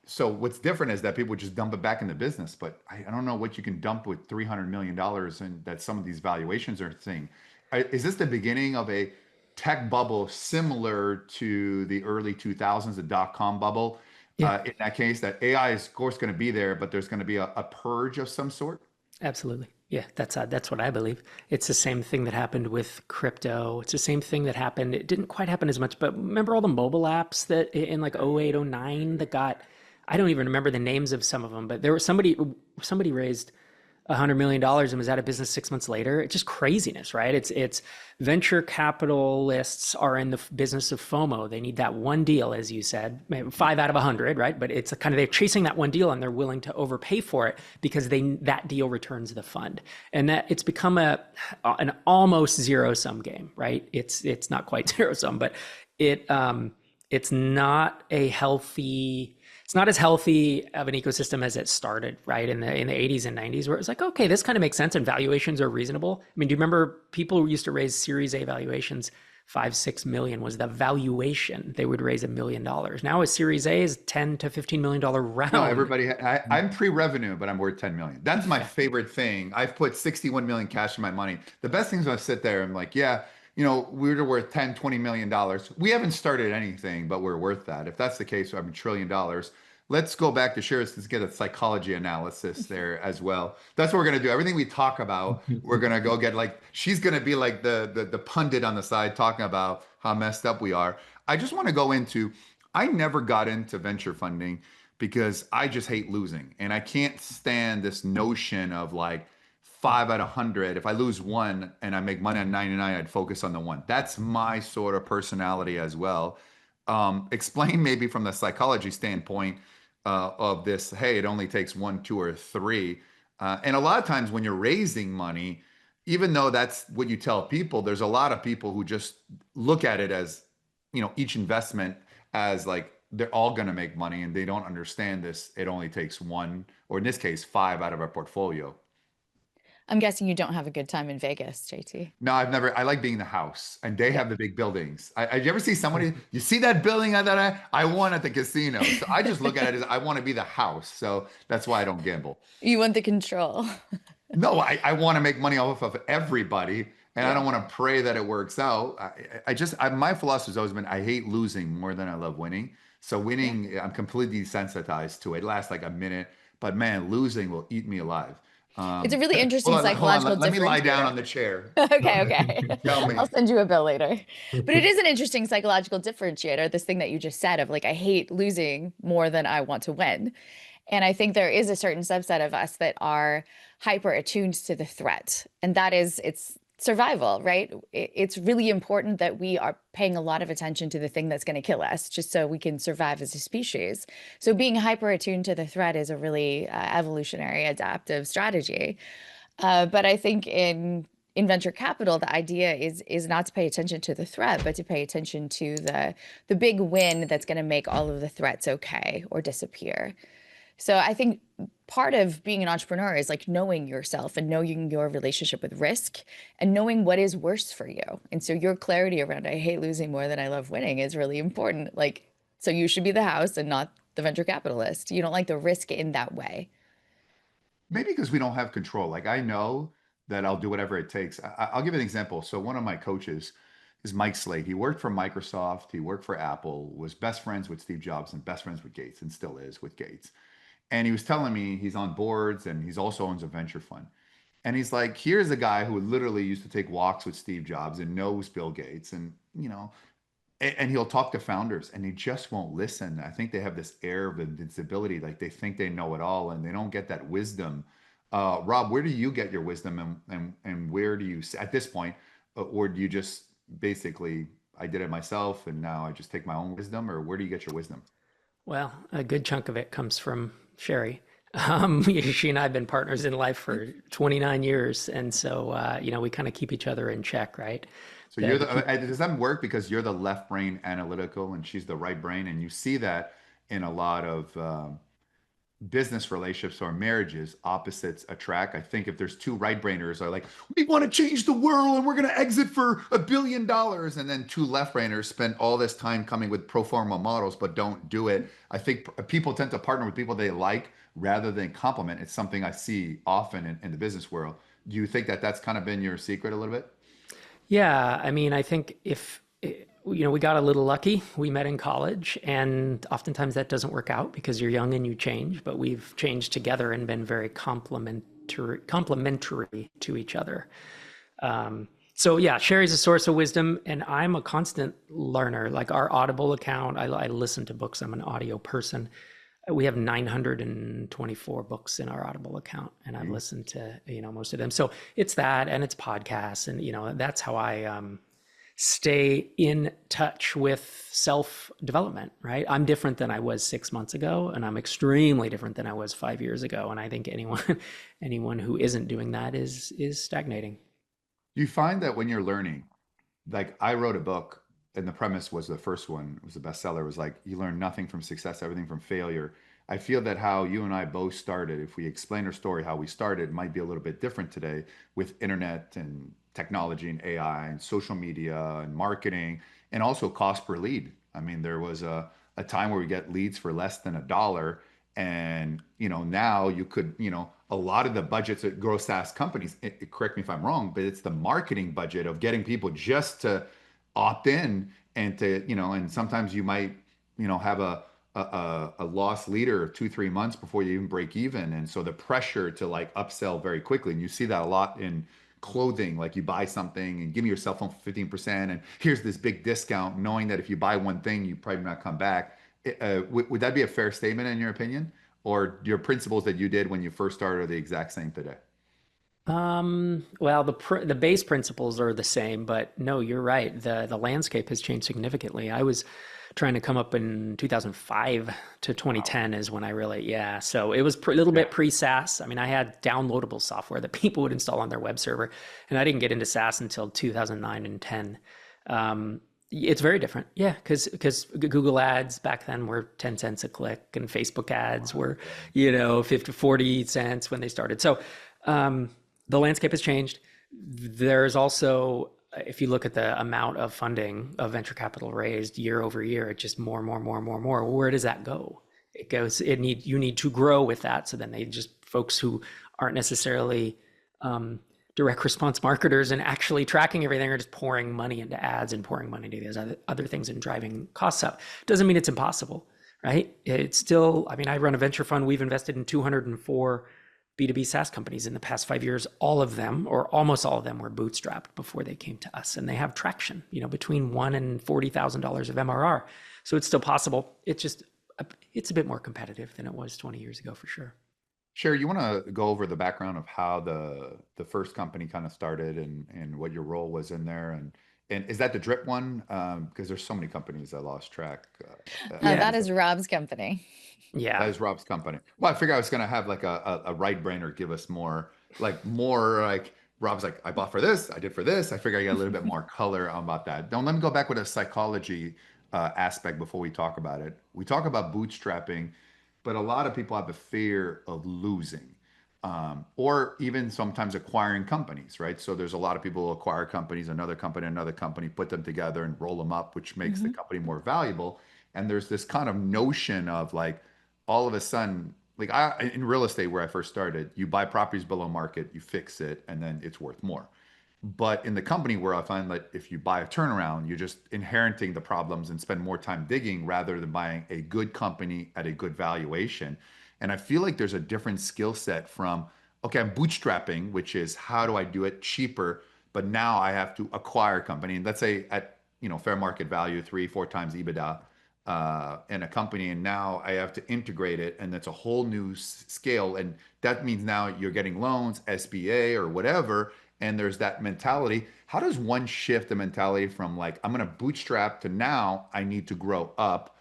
So what's different is that people just dump it back in the business, but I don't know what you can dump with $300 million and that some of these valuations are seeing. Is this the beginning of a tech bubble similar to the early 2000s, the dot-com bubble? Yeah. In that case, that AI is of course going to be there, but there's going to be a purge of some sort? Absolutely. Yeah, that's what I believe. It's the same thing that happened with crypto. It's the same thing that happened. It didn't quite happen as much, but remember all the mobile apps that in like 08, 09 that got, I don't even remember the names of some of them, but there was somebody raised $100 million and was out of business 6 months later. It's just craziness, right? It's venture capitalists are in the business of FOMO. They need that one deal, as you said, maybe 5 out of 100, right? But it's a kind of, they're chasing that one deal and they're willing to overpay for it because that deal returns the fund. And that it's become an almost zero sum game, right? It's not quite zero sum, but it's not as healthy of an ecosystem as it started, right? In the 80s and 90s, where it's like, okay, this kind of makes sense and valuations are reasonable. I mean, do you remember people who used to raise Series A valuations? 5-6 million was the valuation. They would raise $1 million. Now a Series A is $10 to $15 million round. No, everybody, I'm pre-revenue, but I'm worth 10 million. That's my favorite thing. I've put 61 million cash in my money. The best thing is when I sit there and I'm like, yeah, we're worth 10, $20 million. We haven't started anything, but we're worth that. If that's the case, I'm $1 trillion. Let's go back to Sherry. Let's get a psychology analysis there as well. That's what we're going to do. Everything we talk about, we're going to go get she's going to be like the pundit on the side talking about how messed up we are. I just want to go into, I never got into venture funding because I just hate losing. And I can't stand this notion of 5 out of 100. If I lose one and I make money on 99, I'd focus on the one. That's my sort of personality as well. Explain maybe from the psychology standpoint of this, hey, it only takes 1, 2, or 3. And a lot of times when you're raising money, even though that's what you tell people, there's a lot of people who just look at it as, each investment as they're all going to make money, and they don't understand this. It only takes 1, or in this case, 5 out of our portfolio. I'm guessing you don't have a good time in Vegas, JT. No, I like being the house, and they have the big buildings. You ever see somebody, you see that building that I won at the casino? So I just look at it as I want to be the house. So that's why I don't gamble. You want the control. No, I want to make money off of everybody, and I don't want to pray that it works out. My philosophy has always been, I hate losing more than I love winning. So winning, I'm completely desensitized to it. It lasts like a minute, but man, losing will eat me alive. It's a really interesting psychological difference. Let me lie down on the chair. Okay. Tell me. I'll send you a bill later. But it is an interesting psychological differentiator, this thing that you just said of I hate losing more than I want to win. And I think there is a certain subset of us that are hyper attuned to the threat. And that is, it's survival, right? It's really important that we are paying a lot of attention to the thing that's going to kill us, just so we can survive as a species. So being hyper attuned to the threat is a really evolutionary adaptive strategy. But I think in venture capital, the idea is not to pay attention to the threat, but to pay attention to the big win that's going to make all of the threats okay or disappear. So I think part of being an entrepreneur is knowing yourself and knowing your relationship with risk and knowing what is worse for you. And so your clarity around, I hate losing more than I love winning, is really important. So you should be the house and not the venture capitalist. You don't like the risk in that way. Maybe because we don't have control. I know that I'll do whatever it takes. I'll give you an example. So one of my coaches is Mike Slade. He worked for Microsoft. He worked for Apple, was best friends with Steve Jobs and best friends with Gates, and still is with Gates. And he was telling me he's on boards and he's also owns a venture fund. And he's like, here's a guy who literally used to take walks with Steve Jobs and knows Bill Gates, and and he'll talk to founders and they just won't listen. I think they have this air of invincibility, they think they know it all and they don't get that wisdom. Rob, where do you get your wisdom, and where do you, at this point, or do you just basically, I did it myself and now I just take my own wisdom, or where do you get your wisdom? Well, a good chunk of it comes from Sherry. She and I have been partners in life for 29 years. And so, we kind of keep each other in check, right? So does that work because you're the left brain analytical and she's the right brain? And you see that in a lot of business relationships or marriages, opposites attract. I think if there's 2 right-brainers are we want to change the world and we're going to exit for $1 billion. And then 2 left-brainers spend all this time coming with pro forma models, but don't do it. I think people tend to partner with people they like rather than complement. It's something I see often in the business world. Do you think that that's kind of been your secret a little bit? Yeah. I mean, I think we got a little lucky. We met in college, and oftentimes that doesn't work out because you're young and you change, but we've changed together and been very complementary to each other. So yeah, Sherry's a source of wisdom and I'm a constant learner. Our Audible account, I listen to books. I'm an audio person. We have 924 books in our Audible account, and I've listened to, most of them. So it's that, and it's podcasts, and, that's how I stay in touch with self-development, right? I'm different than I was 6 months ago, and I'm extremely different than I was 5 years ago. And I think anyone who isn't doing that is stagnating. You find that when you're learning, like I wrote a book and the premise was the first one, it was a bestseller, was like you learn nothing from success, everything from failure. I feel that how you and I both started, if we explain our story how we started, might be a little bit different today with internet and technology and AI and social media and marketing and also cost per lead. I mean, there was a time where we get leads for less than $1. And now you could, a lot of the budgets at growth SaaS companies, correct me if I'm wrong, but it's the marketing budget of getting people just to opt in and to, and sometimes you might, have a lost leader 2, 3 months before you even break even. And so the pressure to like upsell very quickly, and you see that a lot in clothing, like you buy something and give me your cell phone for 15%, and here's this big discount, knowing that if you buy one thing, you probably not come back. Would that be a fair statement in your opinion? Or your principles that you did when you first started are the exact same today? Well, the base principles are the same, but no, you're right. The landscape has changed significantly. I was trying to come up in 2005 to 2010 is when I really, yeah. So it was a little bit pre-SaaS. I mean, I had downloadable software that people would install on their web server, and I didn't get into SaaS until 2009 and 10. It's very different. Yeah, because Google ads back then were 10 cents a click, and Facebook ads were, 50, 40 cents when they started. So the landscape has changed. There's also, if you look at the amount of funding of venture capital raised year over year, it's just more. Where does that go? You need to grow with that. So then folks who aren't necessarily direct response marketers and actually tracking everything are just pouring money into ads and pouring money into these other things and driving costs up. Doesn't mean it's impossible, right? It's still, I mean, I run a venture fund. We've invested in 204 B2B SaaS companies in the past 5 years. All of them, or almost all of them, were bootstrapped before they came to us, and they have traction, between $1,000 and $40,000 of MRR. So it's still possible. It's a bit more competitive than it was 20 years ago, for sure. Sherry, you want to go over the background of how the first company kind of started and what your role was in there, and is that the drip one? Because there's so many companies I lost track. That is Rob's company. Yeah. That is Rob's company. Well, I figured I was gonna have like a right brainer give us more like Rob's like, I bought for this, I did for this. I figure I got a little bit more color about that. Don't let me go back with a psychology aspect before we talk about it. We talk about bootstrapping, but a lot of people have a fear of losing, or even sometimes acquiring companies, right? So there's a lot of people who acquire companies, another company, put them together and roll them up, which makes the company more valuable. And there's this kind of notion of like, all of a sudden, like in real estate where I first started, you buy properties below market, you fix it, and then it's worth more. But in the company where I find that if you buy a turnaround, you're just inheriting the problems and spend more time digging rather than buying a good company at a good valuation. And I feel like there's a different skill set from, okay, I'm bootstrapping, which is how do I do it cheaper? But now I have to acquire a company. And let's say at, fair market value, 3, 4 times EBITDA in a company. And now I have to integrate it. And that's a whole new scale. And that means now you're getting loans, SBA or whatever, and there's that mentality. How does one shift the mentality from like, I'm going to bootstrap to now I need to grow up?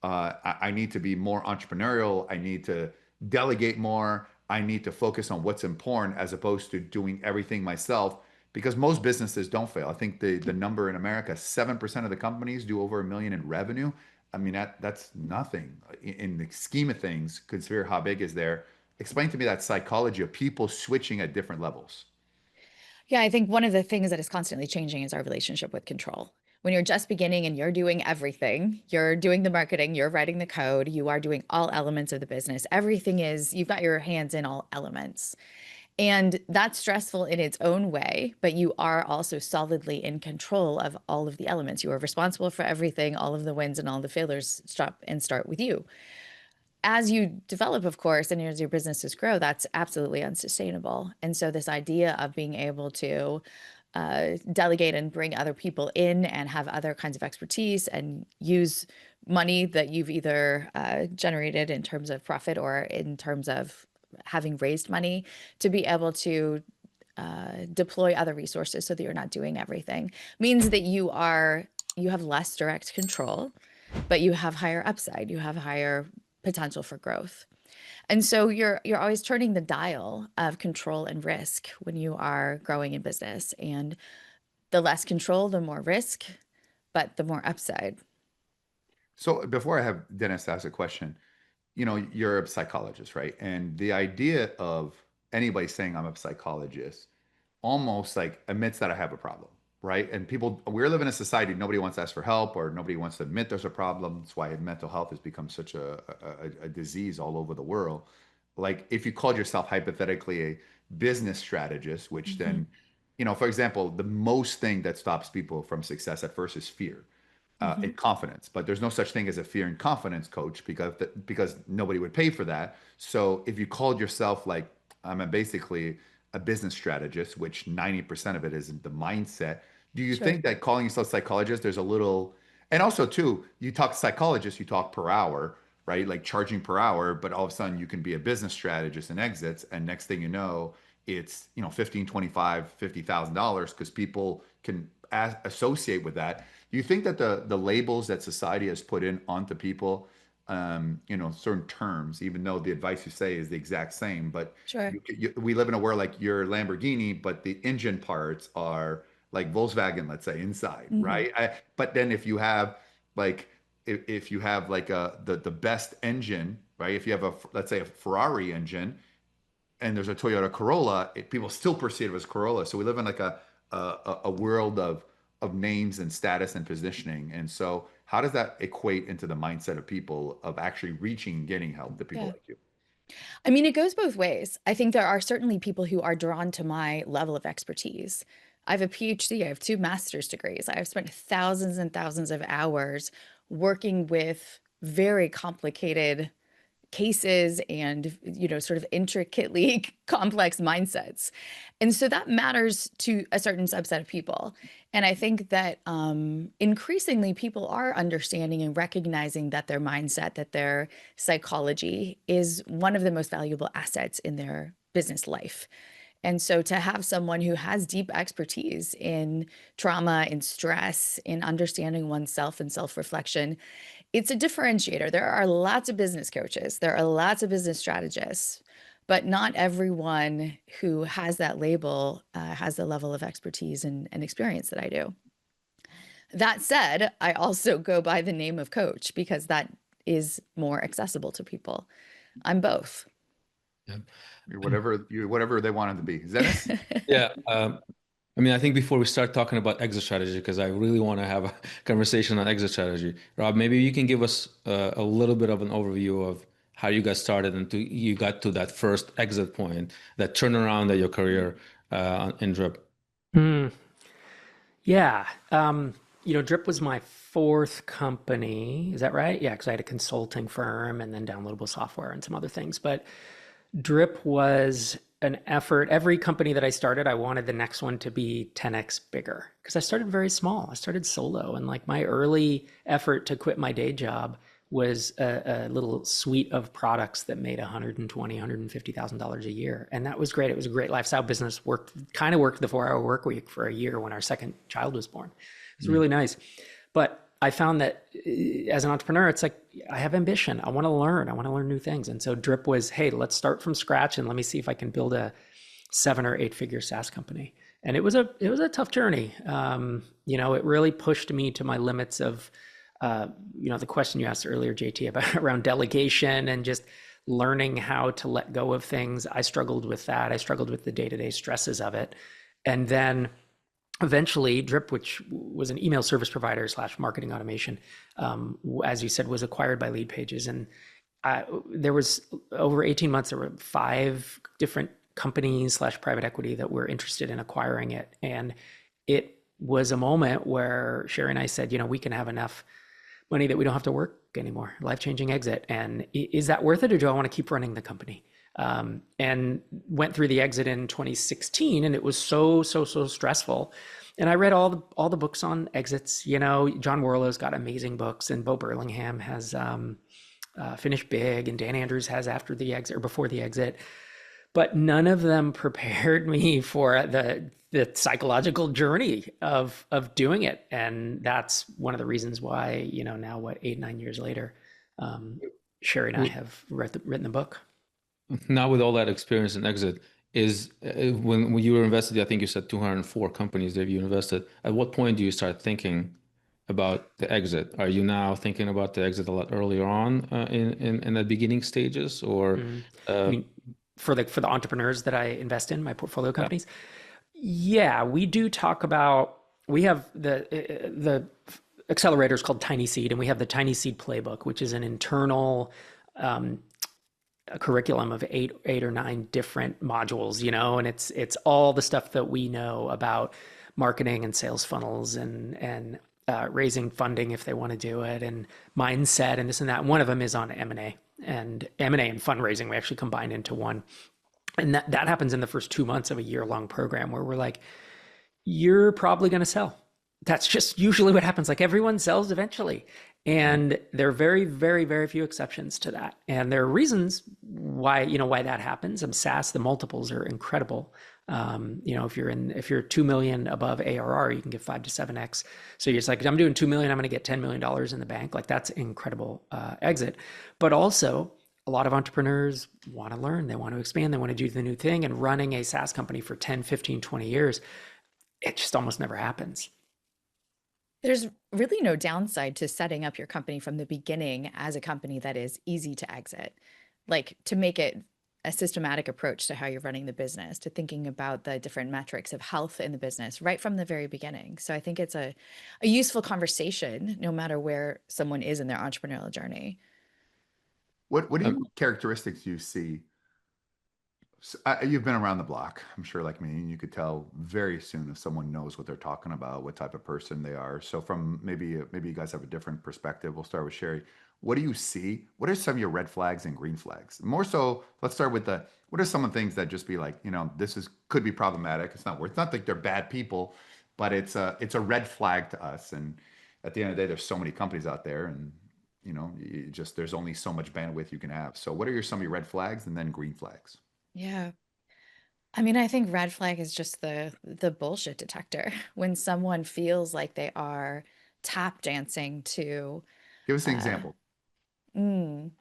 I need to be more entrepreneurial. I need to delegate more. I need to focus on what's important as opposed to doing everything myself because most businesses don't fail. I think the number in America, 7% of the companies do over 1 million in revenue. I mean, that's nothing in the scheme of things. Consider how big is there. Explain to me that psychology of people switching at different levels. Yeah, I think one of the things that is constantly changing is our relationship with control. When you're just beginning and you're doing everything, you're doing the marketing, you're writing the code, you are doing all elements of the business. Everything is, you've got your hands in all elements. And that's stressful in its own way, but you are also solidly in control of all of the elements. You are responsible for everything, all of the wins and all the failures start with you. As you develop, of course, and as your businesses grow, that's absolutely unsustainable. And so this idea of being able to delegate and bring other people in and have other kinds of expertise and use money that you've either generated in terms of profit or in terms of having raised money to be able to deploy other resources so that you're not doing everything, means that you have less direct control, but you have higher upside, you have higher potential for growth. And so you're always turning the dial of control and risk when you are growing in business. And the less control, the more risk, but the more upside. So before I have Dennis ask a question, you're a psychologist, right? And the idea of anybody saying I'm a psychologist almost like admits that I have a problem, right? And we're living in a society, nobody wants to ask for help or nobody wants to admit there's a problem. That's why mental health has become such a disease all over the world. Like if you called yourself hypothetically a business strategist, which then, for example, the most thing that stops people from success at first is fear. And confidence, but there's no such thing as a fear and confidence coach because nobody would pay for that. So if you called yourself like basically a business strategist, which 90% of it is the mindset, do you think that calling yourself psychologist, there's a little, and also too, you talk psychologist, you talk per hour, right? Like charging per hour, but all of a sudden you can be a business strategist and exits, and next thing you know, it's 15, 25, $50,000 because people can associate with that. Do you think that the labels that society has put in onto people, certain terms, even though the advice you say is the exact same, but we live in a world like your Lamborghini, but the engine parts are like Volkswagen, let's say, inside, right? But then if you have like if you have like the best engine, right? If you have let's say a Ferrari engine, and there's a Toyota Corolla, people still perceive it as Corolla. So we live in like a world of names and status and positioning. And so how does that equate into the mindset of people of actually reaching and getting help to people like you? I mean, it goes both ways. I think there are certainly people who are drawn to my level of expertise. I have a PhD, I have 2 master's degrees. I've spent thousands and thousands of hours working with very complicated cases and sort of intricately complex mindsets. And so that matters to a certain subset of people. And I think that increasingly people are understanding and recognizing that their mindset, that their psychology is one of the most valuable assets in their business life. And so to have someone who has deep expertise in trauma, in stress, in understanding oneself and self-reflection, it's a differentiator. There are lots of business coaches, there are lots of business strategists, but not everyone who has that label has the level of expertise and experience that I do. That said, I also go by the name of coach because that is more accessible to people. I'm both. Yeah. You're whatever they wanted to be. Dennis? Yeah. I mean, I think before we start talking about exit strategy, because I really want to have a conversation on exit strategy, Rob, maybe you can give us a little bit of an overview of how you got started and you got to that first exit point, that turnaround of your career in Drip. Yeah. Drip was my 4th company. Is that right? Yeah, because I had a consulting firm and then downloadable software and some other things. But Drip was an effort. Every company that I started, I wanted the next one to be 10x bigger because I started very small. I started solo, and like my early effort to quit my day job was a little suite of products that made $120,000, $150,000 a year, and that was great. It was a great lifestyle business. Worked the 4-hour work week for a year when our second child was born. It was really nice, but I found that as an entrepreneur, it's like I have ambition. I want to learn. I want to learn new things. And so Drip was, hey, let's start from scratch and let me see if I can build a 7 or 8 figure SaaS company. And it was a tough journey. It really pushed me to my limits of, the question you asked earlier, JT, about around delegation and just learning how to let go of things. I struggled with that. I struggled with the day-to-day stresses of it. And then eventually, Drip, which was an email service provider / marketing automation, as you said, was acquired by Lead Pages. And there was over 18 months, there were 5 different companies / private equity that were interested in acquiring it. And it was a moment where Sherry and I said, we can have enough money that we don't have to work anymore, life-changing exit. And is that worth it, or do I want to keep running the company? and went through the exit in 2016, and it was so stressful. And I read all the books on exits. You know, John Warlow's got amazing books, and Bo Burlingham has Finish Big, and Dan Andrews has After the Exit or Before the Exit. But none of them prepared me for the psychological journey of doing it. And that's one of the reasons why, you know, now what, 8, 9 years later, Sherry and I have written the book. Now with all that experience in exit, is when you were invested, I think you said 204 companies that you invested. At what point do you start thinking about the exit? Are you now thinking about the exit a lot earlier on in the beginning stages, or I mean, for the entrepreneurs that I invest in, my portfolio companies, yeah, we do talk about. We have the accelerator is called Tiny Seed, and we have the Tiny Seed playbook, which is an internal a curriculum of eight or nine different modules, you know, and it's all the stuff that we know about marketing and sales funnels and raising funding if they want to do it, and mindset and this and that. One of them is on M&A and fundraising. We actually combine into one, and that happens in the first 2 months of a year-long program where we're like, you're probably going to sell. That's just usually what happens. Like, everyone sells eventually. And there are very, very, very few exceptions to that. And there are reasons why that happens. SaaS, the multiples are incredible. You know, if you're 2 million above ARR, you can get 5 to 7x. So you're just like, I'm doing 2 million, I'm going to get $10 million in the bank. Like, that's incredible exit. But also, a lot of entrepreneurs want to learn, they want to expand, they want to do the new thing. And running a SaaS company for 10, 15, 20 years, it just almost never happens. There's really no downside to setting up your company from the beginning as a company that is easy to exit, like to make it a systematic approach to how you're running the business, to thinking about the different metrics of health in the business right from the very beginning. So I think it's a useful conversation no matter where someone is in their entrepreneurial journey. What characteristics do you see? So, you've been around the block, I'm sure, like me, and you could tell very soon if someone knows what they're talking about, what type of person they are. So, from maybe you guys have a different perspective. We'll start with Sherry. What do you see? What are some of your red flags and green flags? More so, let's start with what are some of the things that just be like, you know, could be problematic. It's not like they're bad people, but it's a red flag to us. And at the end of the day, there's so many companies out there, and you know, there's only so much bandwidth you can have. So, what are some of your red flags and then green flags? Yeah. I mean, I think red flag is just the bullshit detector. When someone feels like they are tap dancing to Give us an uh example. mm,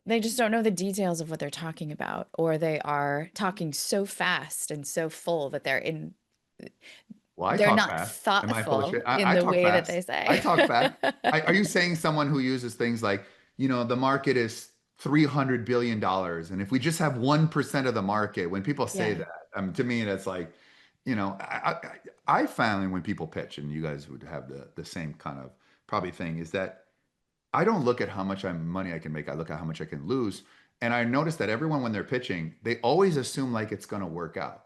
they just don't know the details of what they're talking about, or they are talking so fast and so full that Well, I they're talk not fast. Am I full of thoughtful shit? in I the talk way that fast. they say. I talk fast. Are you saying someone who uses things like, you know, the market is $300 billion, and if we just have 1% of the market, when people say Yeah. that, to me, that's like, you know, I find when people pitch, and you guys would have the same kind of probably thing, is that I don't look at how much money I can make. I look at how much I can lose. And I notice that everyone, when they're pitching, they always assume like it's going to work out.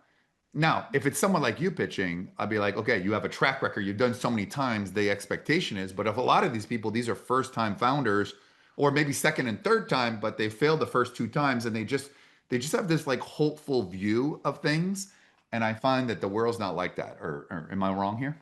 Now, if it's someone like you pitching, I'd be like, okay, you have a track record, you've done so many times, the expectation is. But if a lot of these people, these are first time founders, or maybe second and third time, but they failed the first 2 times, and they just have this like hopeful view of things. And I find that the world's not like that. Or am I wrong here?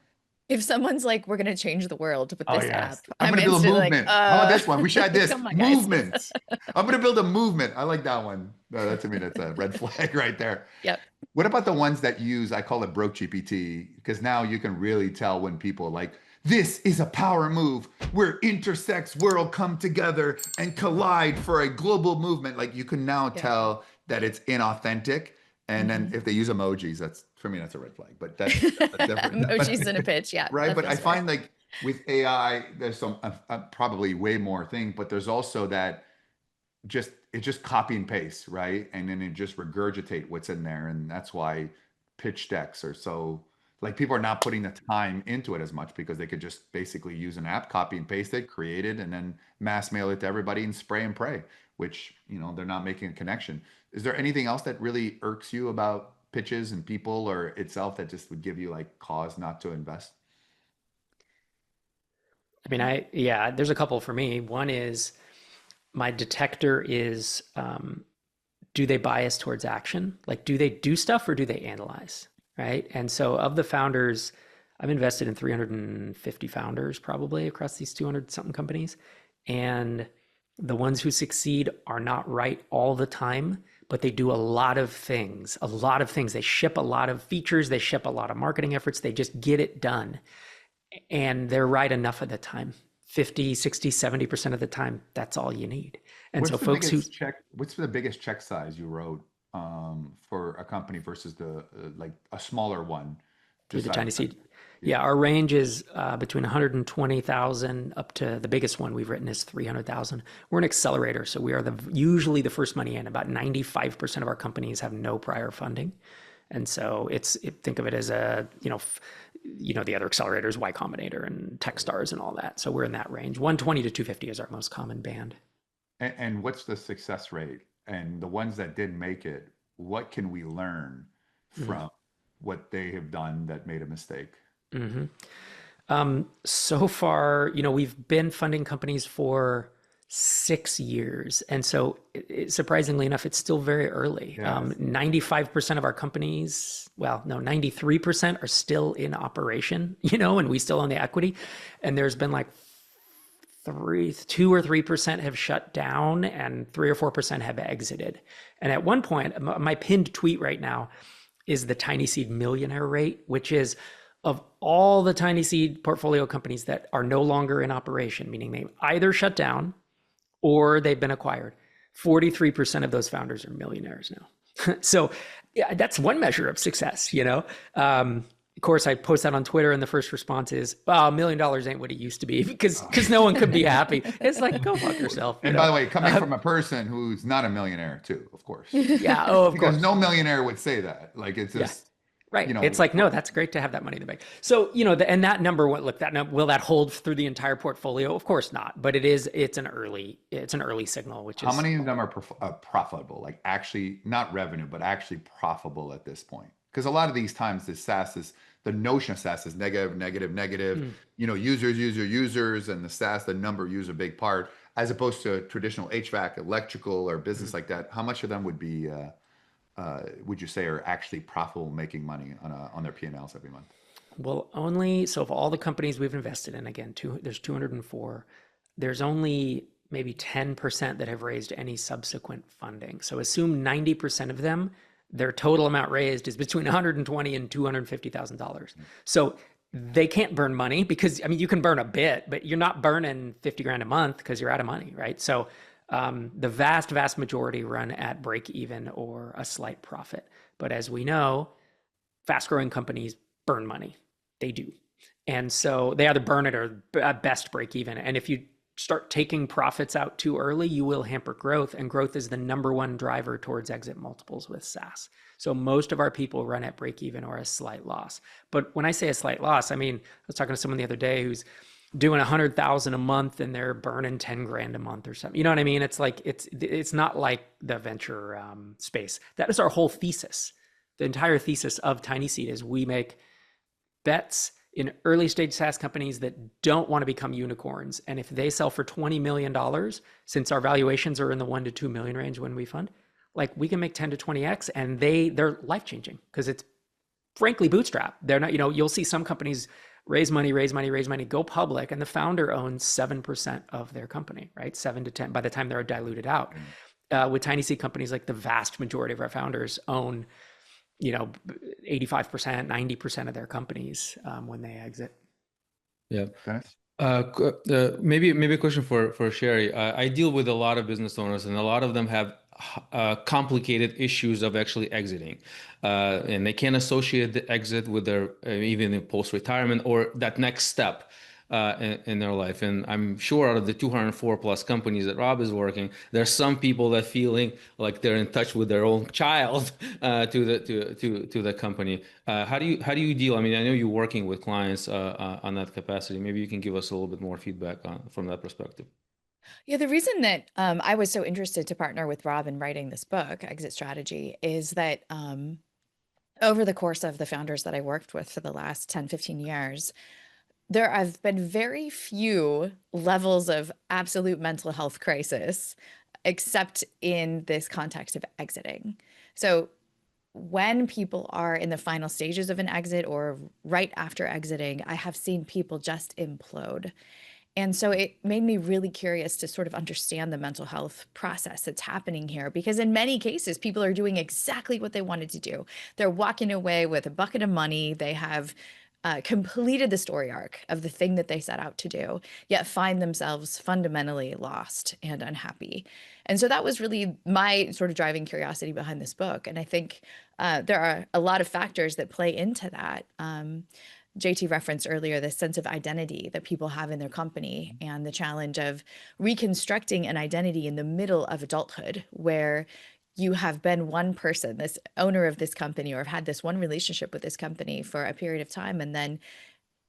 If someone's like, we're going to change the world with Oh this yes. app, I'm I'm going to build a instantly like, movement. How about this one? We should add this come on, guys. movement. I'm going to build a movement. I like that one. No, that to me, that's a red flag right there. Yep. What about the ones that use, I call it broke GPT, because now you can really tell when people like, this is a power move where intersex world come together and collide for a global movement. Like, you can now Yeah. tell that it's inauthentic. And then if they use emojis, for me, that's a red flag. But that's different. Emojis in a pitch. Yeah. Right. That But I feels fair. find like with AI, there's some probably way more thing, but there's also that it just copy and paste, right? And then it just regurgitate what's in there. And that's why pitch decks are so like, people are not putting the time into it as much because they could just basically use an app, copy and paste it, create it, and then mass mail it to everybody and spray and pray, which, you know, they're not making a connection. Is there anything else that really irks you about pitches and people or itself that just would give you like cause not to invest? I mean, yeah, there's a couple for me. One is my detector is do they bias towards action? Like, do they do stuff or do they analyze? Right. And so of the founders, I've invested in 350 founders probably across these 200 something companies. And the ones who succeed are not right all the time, but they do a lot of things, a lot of things. They ship a lot of features, they ship a lot of marketing efforts, they just get it done. And they're right enough of the time. 50, 60, 70% of the time, that's all you need. And What's so the folks who biggest check? What's the biggest check size you wrote for a company versus the like a smaller one? through Just the out of tiny seed. curiosity. Yeah, our range is between 120,000 up to the biggest one we've written is 300,000. We're an accelerator, so we are usually the first money in. About 95% of our companies have no prior funding, and so think of it as a the other accelerators, Y Combinator and Techstars and all that. So we're in that range. 120 to 250 is our most common band. And what's the success rate? And the ones that did make it, what can we learn from what they have done that made a mistake? Mm-hmm. So far, we've been funding companies for 6 years. And so surprisingly enough, it's still very early. Yes. 95% of our companies, well, no, 93% are still in operation, and we still own the equity. And there's been like 2 or 3% have shut down and 3 or 4% have exited. And at one point, my pinned tweet right now is the tiny seed millionaire rate, which is of all the tiny seed portfolio companies that are no longer in operation, meaning they've either shut down or they've been acquired. 43% of those founders are millionaires now. So yeah, that's one measure of success, of course, I post that on Twitter, and the first response is, "Well, $1 million ain't what it used to be," because no one could be happy. It's like, go fuck yourself. And by the way, coming from a person who's not a millionaire too, of course. Yeah. Oh, of Because course. no millionaire would say that. Like it's just Right. It's like, no, that's great to have that money in the bank. So, and that number, will that hold through the entire portfolio? Of course not. But it's an early signal, which is how many of them are profitable, like actually not revenue, but actually profitable at this point? Because a lot of these times the notion of SaaS is negative, negative, negative, users, and the SaaS, the number use a big part, as opposed to traditional HVAC, electrical, or business like that. How much of them would you say are actually profitable, making money on their P&Ls every month? Well, so of all the companies we've invested in, again, there's 204, there's only maybe 10% that have raised any subsequent funding. So assume 90% of them, their total amount raised is between $120,000 and $250,000. So they can't burn money because, you can burn a bit, but you're not burning 50 grand a month because you're out of money, right? So the vast majority run at break even or a slight profit. But as we know, fast growing companies burn money. They do. And so they either burn it or at best break even. And if you start taking profits out too early, you will hamper growth. And growth is the number one driver towards exit multiples with SaaS. So most of our people run at break even or a slight loss. But when I say a slight loss, I was talking to someone the other day who's doing 100,000 a month and they're burning 10 grand a month or something. You know what I mean? It's like, it's not like the venture space. That is our whole thesis. The entire thesis of Tiny Seed is we make bets in early stage SaaS companies that don't want to become unicorns. And if they sell for $20 million, since our valuations are in the 1 to 2 million range when we fund, like we can make 10 to 20x, and they're life-changing because it's frankly bootstrap. They're not, you'll see some companies raise money, go public, and the founder owns 7% of their company, right? 7 to 10 by the time they're diluted out. With Tiny Seed companies, like the vast majority of our founders own 85%, 90% of their companies when they exit. Yeah. Dennis? Maybe a question for Sherry. I deal with a lot of business owners, and a lot of them have complicated issues of actually exiting, and they can't associate the exit with their even in post-retirement or that next step in their life. And I'm sure out of the 204 plus companies that Rob is working, there's some people that feeling like they're in touch with their own child to the company. How do you deal? I know you're working with clients on that capacity. Maybe you can give us a little bit more feedback from that perspective. Yeah, the reason that I was so interested to partner with Rob in writing this book, Exit Strategy, is that over the course of the founders that I worked with for the last 10, 15 years, there have been very few levels of absolute mental health crisis except in this context of exiting. So when people are in the final stages of an exit or right after exiting, I have seen people just implode. And so it made me really curious to sort of understand the mental health process that's happening here, because in many cases, people are doing exactly what they wanted to do. They're walking away with a bucket of money. They have completed the story arc of the thing that they set out to do, yet find themselves fundamentally lost and unhappy. And so that was really my sort of driving curiosity behind this book. And I think there are a lot of factors that play into that. JT referenced earlier this sense of identity that people have in their company and the challenge of reconstructing an identity in the middle of adulthood, where you have been one person, this owner of this company, or have had this one relationship with this company for a period of time. And then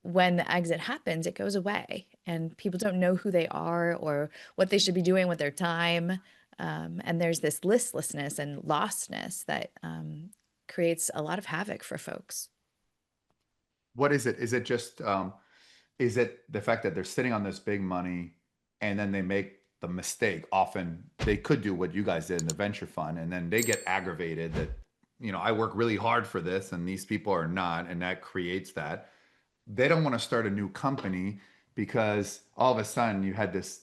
when the exit happens, it goes away and people don't know who they are or what they should be doing with their time. And there's this listlessness and lostness that creates a lot of havoc for folks. What is it? Is it just is it the fact that they're sitting on this big money and then they make the mistake? Often they could do what you guys did in the venture fund, and then they get aggravated that, I work really hard for this and these people are not, and that creates that. They don't want to start a new company because all of a sudden you had this,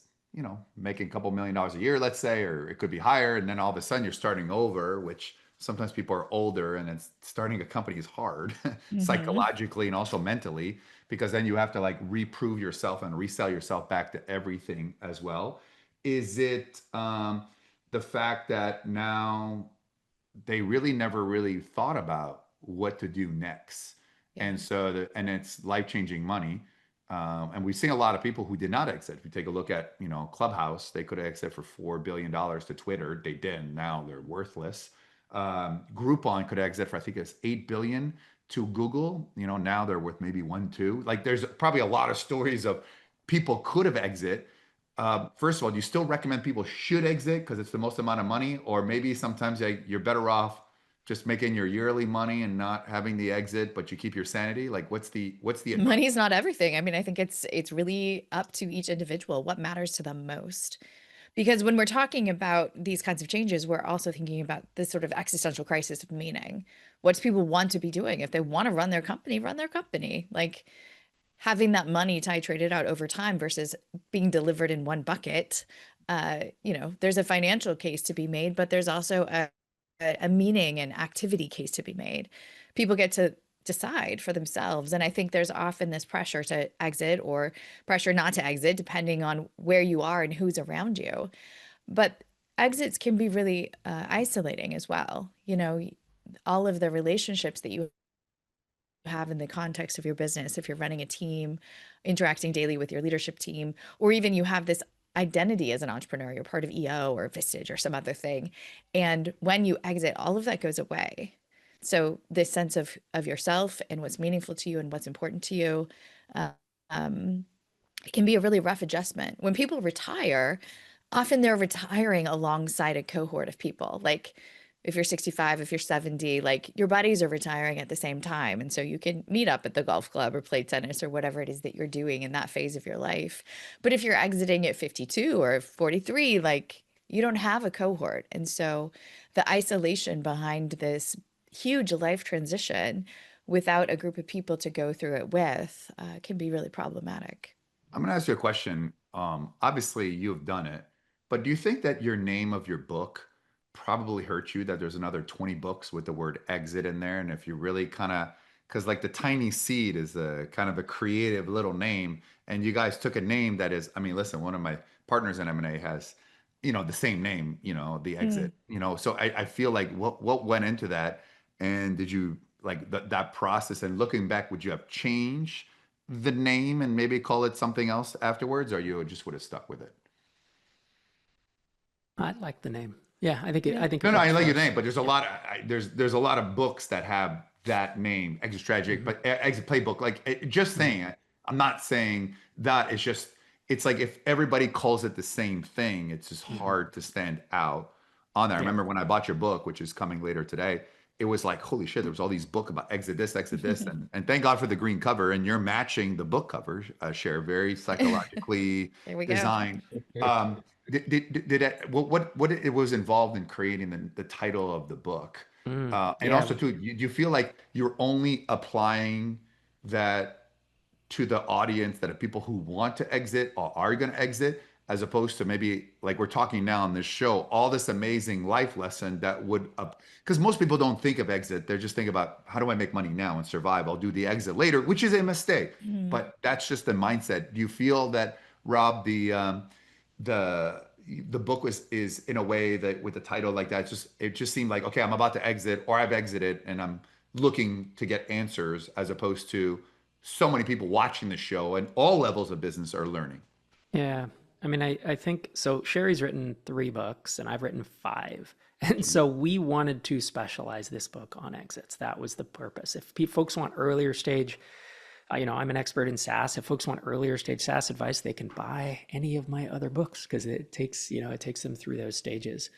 making a couple $1,000,000 a year, let's say, or it could be higher. And then all of a sudden you're starting over, which sometimes people are older, and it's starting a company is hard psychologically and also mentally, because then you have to like reprove yourself and resell yourself back to everything as well. Is it the fact that now they really never really thought about what to do next? And so, and it's life-changing money. And we've seen a lot of people who did not exit. If you take a look at, Clubhouse, they could have exited for $4 billion to Twitter. They didn't. Now they're worthless. Groupon could exit for, I think it's 8 billion to Google. Now they're worth maybe 1, 2. Like there's probably a lot of stories of people could have exit. First of all, do you still recommend people should exit because it's the most amount of money? Or maybe sometimes you're better off just making your yearly money and not having the exit, but you keep your sanity? Like what's the advice? Money is not everything. I mean, I think it's really up to each individual what matters to them most. Because when we're talking about these kinds of changes, we're also thinking about this sort of existential crisis of meaning. What do people want to be doing? If they want to run their company, run their company. Like having that money titrated out over time versus being delivered in one bucket. There's a financial case to be made, but there's also a meaning and activity case to be made. People get to decide for themselves. And I think there's often this pressure to exit or pressure not to exit, depending on where you are and who's around you. But exits can be really isolating as well. All of the relationships that you have in the context of your business, if you're running a team, interacting daily with your leadership team, or even you have this identity as an entrepreneur, you're part of EO or Vistage or some other thing. And when you exit, all of that goes away. So this sense of yourself and what's meaningful to you and what's important to you, it can be a really rough adjustment. When people retire, often they're retiring alongside a cohort of people. Like if you're 65, if you're 70, like your buddies are retiring at the same time. And so you can meet up at the golf club or play tennis or whatever it is that you're doing in that phase of your life. But if you're exiting at 52 or 43, like you don't have a cohort. And so the isolation behind this huge life transition without a group of people to go through it with can be really problematic. I'm going to ask you a question. Obviously, you have done it, but do you think that your name of your book probably hurt you, that there's another 20 books with the word exit in there? And if you really kind of, because like the Tiny Seed is a kind of a creative little name, and you guys took a name that is, I mean, listen, one of my partners in M&A has, the same name, the exit, so I feel like what went into that? And did you like that process, and looking back, would you have changed the name and maybe call it something else afterwards, or you just would have stuck with it? I like the name. Yeah, I think it No, I works like for your us. name, but there's a lot of there's a lot of books that have that name, Exit Strategy, but Exit Playbook. Like just saying, I'm not saying that. It's just it's like if everybody calls it the same thing, it's just hard to stand out on that. I Yeah. remember when I bought your book, which is coming later today. It was like, holy shit, there was all these books about exit this, and thank God for the green cover, and you're matching the book cover, Cher, very psychologically There we go. designed. Did that, what it was involved in creating the title of the book? And Yeah. also too, do you feel like you're only applying that to the audience that are people who want to exit or are going to exit, as opposed to maybe like we're talking now on this show, all this amazing life lesson that would, because most people don't think of exit. They're just thinking about how do I make money now and survive? I'll do the exit later, which is a mistake. Mhm. But that's just the mindset. Do you feel that, Rob, the the book is in a way that with the title like that, it just seemed like, okay, I'm about to exit or I've exited and I'm looking to get answers, as opposed to so many people watching the show and all levels of business are learning. Yeah. I mean, I think so. Sherry's written 3 books and I've written 5. And so we wanted to specialize this book on exits. That was the purpose. If folks want earlier stage, I'm an expert in SaaS. If folks want earlier stage SaaS advice, they can buy any of my other books because it takes them through those stages.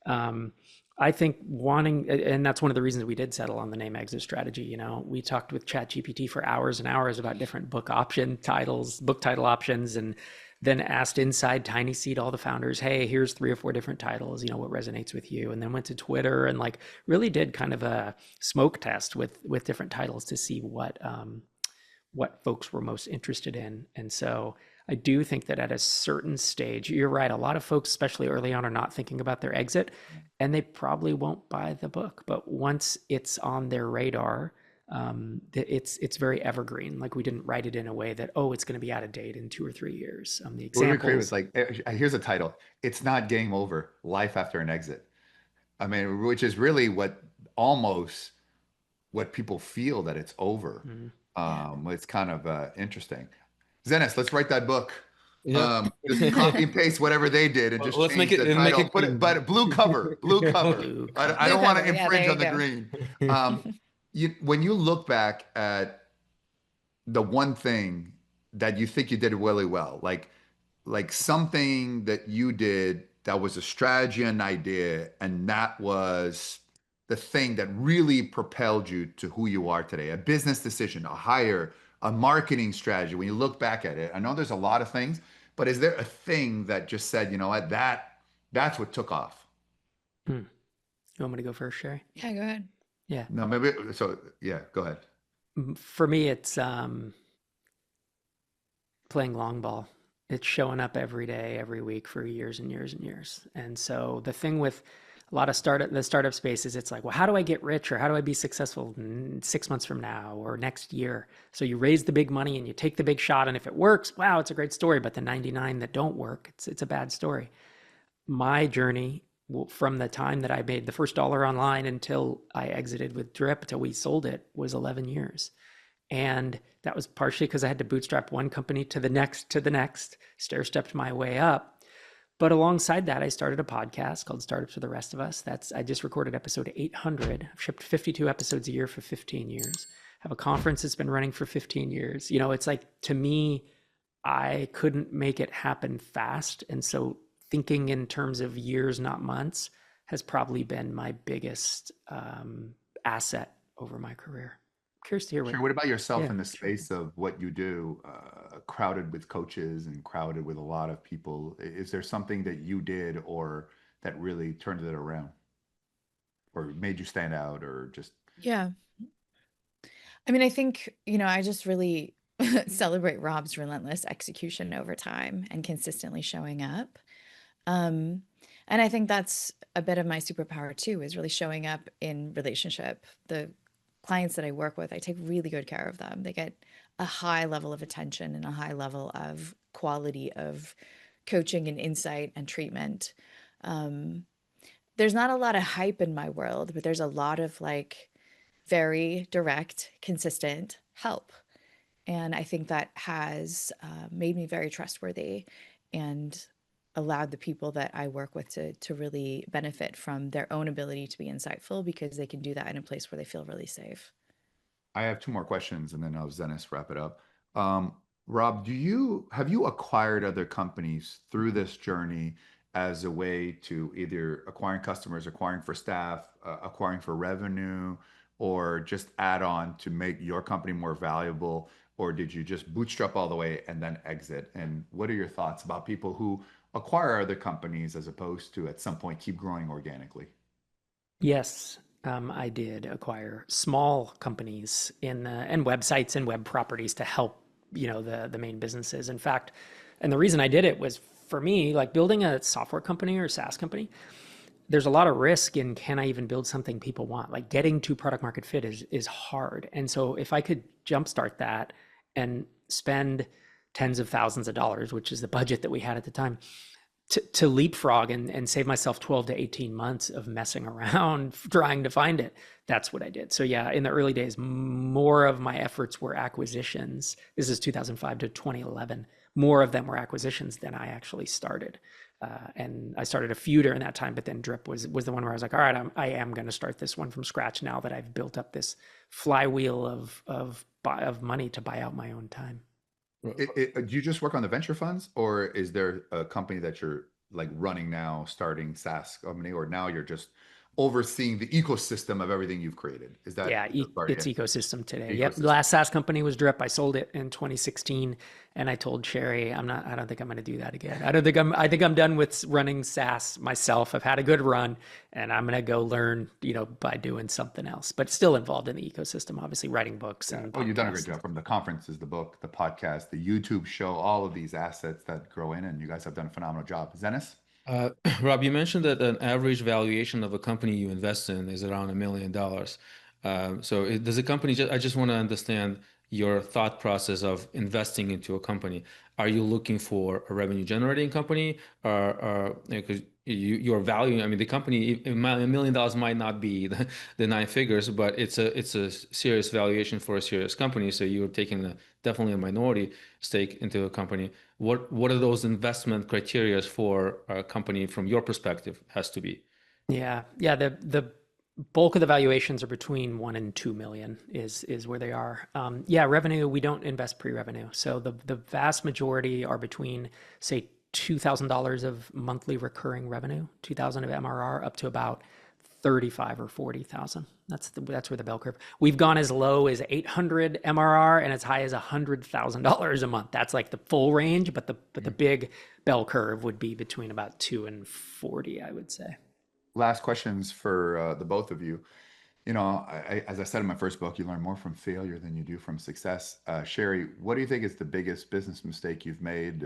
I think and that's one of the reasons we did settle on the name Exit Strategy. We talked with ChatGPT for hours and hours about different book title options, and then asked inside Tiny Seed all the founders, hey, here's 3 or 4 different titles, what resonates with you? And then went to Twitter and like really did kind of a smoke test with different titles to see what folks were most interested in. And so I do think that at a certain stage, you're right, a lot of folks, especially early on, are not thinking about their exit and they probably won't buy the book. But once it's on their radar, it's very evergreen. Like we didn't write it in a way that, oh, it's going to be out of date in 2 or 3 years. The What we created was examples. like, here's a title. It's not game over. Life after an exit. I mean, which is really almost what people feel that it's over. Mhm. Yeah. It's kind of interesting. Zenis, let's write that book. Yep. Just copy and paste whatever they did and Well, just let's make change it the and make title. it Put it, green. but blue cover, blue cover. Blue I Blue don't want to cover. Yeah, there infringe you on the go. green. When you look back at the one thing that you think you did really well, like something that you did that was a strategy and idea, and that was the thing that really propelled you to who you are today, a business decision, a hire, a marketing strategy. When you look back at it, I know there's a lot of things, but is there a thing that just said, you know what, that's what took off? Hmm. You want me to go first, Sherry? Yeah, go ahead. Yeah. No, maybe so. Yeah, go ahead. For me, it's playing long ball. It's showing up every day, every week for years and years and years. And so the thing with a lot of the startup space is it's like, well, how do I get rich or how do I be successful 6 months from now or next year? So you raise the big money and you take the big shot. And if it works, wow, it's a great story. But the 99 that don't work, it's a bad story. My journey from the time that I made the first dollar online until I exited with Drip, till we sold it, was 11 years. And that was partially because I had to bootstrap one company to the next, stair-stepped my way up. But alongside that, I started a podcast called Startups for the Rest of Us. I just recorded episode 800. I've shipped 52 episodes a year for 15 years. I have a conference that's been running for 15 years. It's like, to me, I couldn't make it happen fast. And so thinking in terms of years, not months, has probably been my biggest asset over my career. Curious to hear Sure. What about yourself yeah, in the sure. space of what you do, crowded with coaches and crowded with a lot of people? Is there something that you did or that really turned it around or made you stand out or just, Yeah. I mean, I think, I just really celebrate Rob's relentless execution over time and consistently showing up. And I think that's a bit of my superpower too, is really showing up in relationship. The clients that I work with, I take really good care of them. They get a high level of attention and a high level of quality of coaching and insight and treatment. Um, there's not a lot of hype in my world, but there's a lot of like very direct, consistent help. And I think that has made me very trustworthy and allowed the people that I work with to really benefit from their own ability to be insightful because they can do that in a place where they feel really safe. I have 2 more questions and then I'll Zenis wrap it up. Um, Rob, have you acquired other companies through this journey as a way to either acquiring customers, acquiring for staff, acquiring for revenue, or just add on to make your company more valuable? Or did you just bootstrap all the way and then exit? And what are your thoughts about people who acquire other companies as opposed to at some point keep growing organically? Yes, I did acquire small companies and websites and web properties to help, the main businesses. In fact, and the reason I did it was for me, like building a software company or SaaS company, there's a lot of risk in can I even build something people want? Like getting to product market fit is hard. And so if I could jumpstart that and spend tens of thousands of dollars, which is the budget that we had at the time, to leapfrog and save myself 12 to 18 months of messing around trying to find it. That's what I did. So yeah, in the early days, more of my efforts were acquisitions. This is 2005 to 2011. More of them were acquisitions than I actually started. And I started a few during that time, but then Drip was the one where I was like, all right, I am going to start this one from scratch now that I've built up this flywheel of money to buy out my own time. Do you just work on the venture funds, or is there a company that you're like running now, starting SaaS company, or now you're just overseeing the ecosystem of everything you've created? Is that Yeah, it's ecosystem today. Yep. The ecosystem? last SaaS company was Drip. I sold it in 2016, and I told Sherry, I don't think I'm going to do that again. I think I'm done with running SaaS myself. I've had a good run, and I'm going to go learn, by doing something else, but still involved in the ecosystem, obviously writing books and Oh, you've done a great podcasts. job, from the conferences, the book, the podcast, the YouTube show, all of these assets that grow in, and you guys have done a phenomenal job. Zenis? Uh, Rob, you mentioned that an average valuation of a company you invest in is around $1 million. Does a company I just want to understand your thought process of investing into a company. Are you looking for a revenue generating company, or because you're valuing, I mean, the company, $1 million might not be the nine figures, but it's a serious valuation for a serious company. So you're taking definitely a minority stake into a company. What are those investment criteria for a company from your perspective has to be? Yeah, yeah. The bulk of the valuations are between 1 and 2 million is where they are. Yeah, revenue, we don't invest pre-revenue, so the vast majority are between, say, $2,000 of monthly recurring revenue, 2,000 of MRR, up to about 35 or 40,000. That's where the bell curve. We've gone as low as 800 MRR and as high as $100,000 a month. That's like the full range, but the big bell curve would be between about 2 and 40, I would say. Last questions for the both of you. As I said in my first book, you learn more from failure than you do from success. Sherry, what do you think is the biggest business mistake you've made,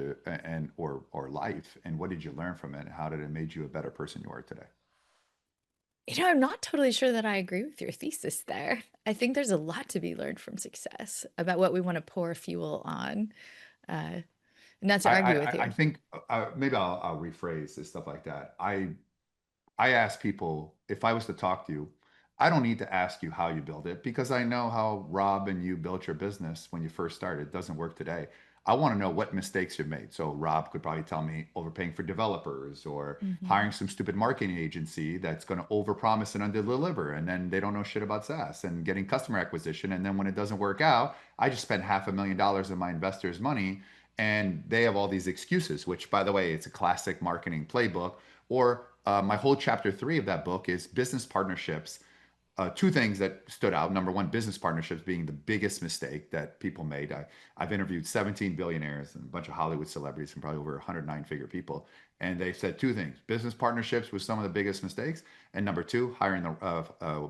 or life, and what did you learn from it? How did it make you a better person you are today? I'm not totally sure that I agree with your thesis there. I think there's a lot to be learned from success about what we want to pour fuel on. Not to argue with I you. think maybe I'll rephrase this stuff like that. I ask people, if I was to talk to you, I don't need to ask you how you build it, because I know how Rob and you built your business when you first started. It doesn't work today. I want to know what mistakes you've made. So Rob could probably tell me overpaying for developers, or Mhm. hiring some stupid marketing agency that's going to overpromise and underdeliver, and then they don't know shit about SaaS, and getting customer acquisition. And then when it doesn't work out, I just spent $500,000 of my investors' money, and they have all these excuses, which, by the way, it's a classic marketing playbook. Or my whole chapter 3 of that book is business partnerships. Two things that stood out. Number one, business partnerships being the biggest mistake that people made. I've interviewed 17 billionaires and a bunch of Hollywood celebrities and probably over 109-figure people. And they said two things. Business partnerships was some of the biggest mistakes. And number two,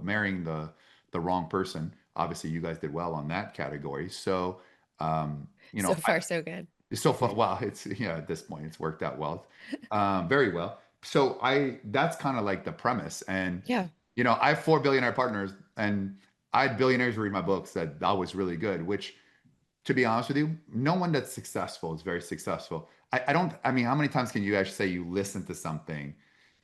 marrying the wrong person. Obviously, you guys did well on that category. So, So far, so good. it's so fun. Well, it's, at this point, it's worked out well, very well. So that's kind of like the premise. And, Yeah. I have 4 billionaire partners, and I had billionaires read my books that was really good, which, to be honest with you, no one that's successful is very successful. I mean, how many times can you actually say you listen to something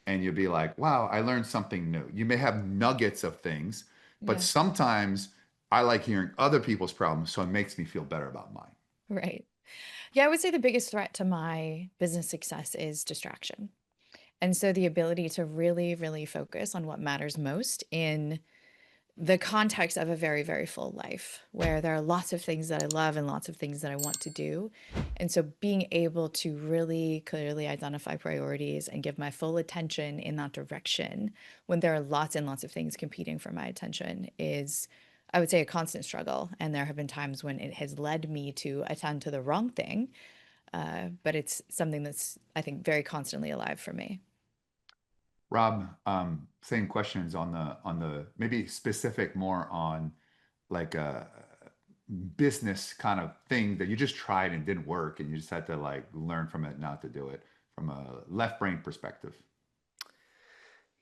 and you'll be like, wow, I learned something new? You may have nuggets of things, but Yeah. sometimes I like hearing other people's problems, so it makes me feel better about mine. Right. Yeah, I would say the biggest threat to my business success is distraction. And so the ability to really, really focus on what matters most in the context of a very, very full life, where there are lots of things that I love and lots of things that I want to do. And so being able to really clearly identify priorities and give my full attention in that direction when there are lots and lots of things competing for my attention is, I would say, a constant struggle. And there have been times when it has led me to attend to the wrong thing, But it's something that's, I think, very constantly alive for me. Rob, same questions on the maybe specific more on like a business kind of thing that you just tried and didn't work and you just had to like learn from it not to do it from a left brain perspective.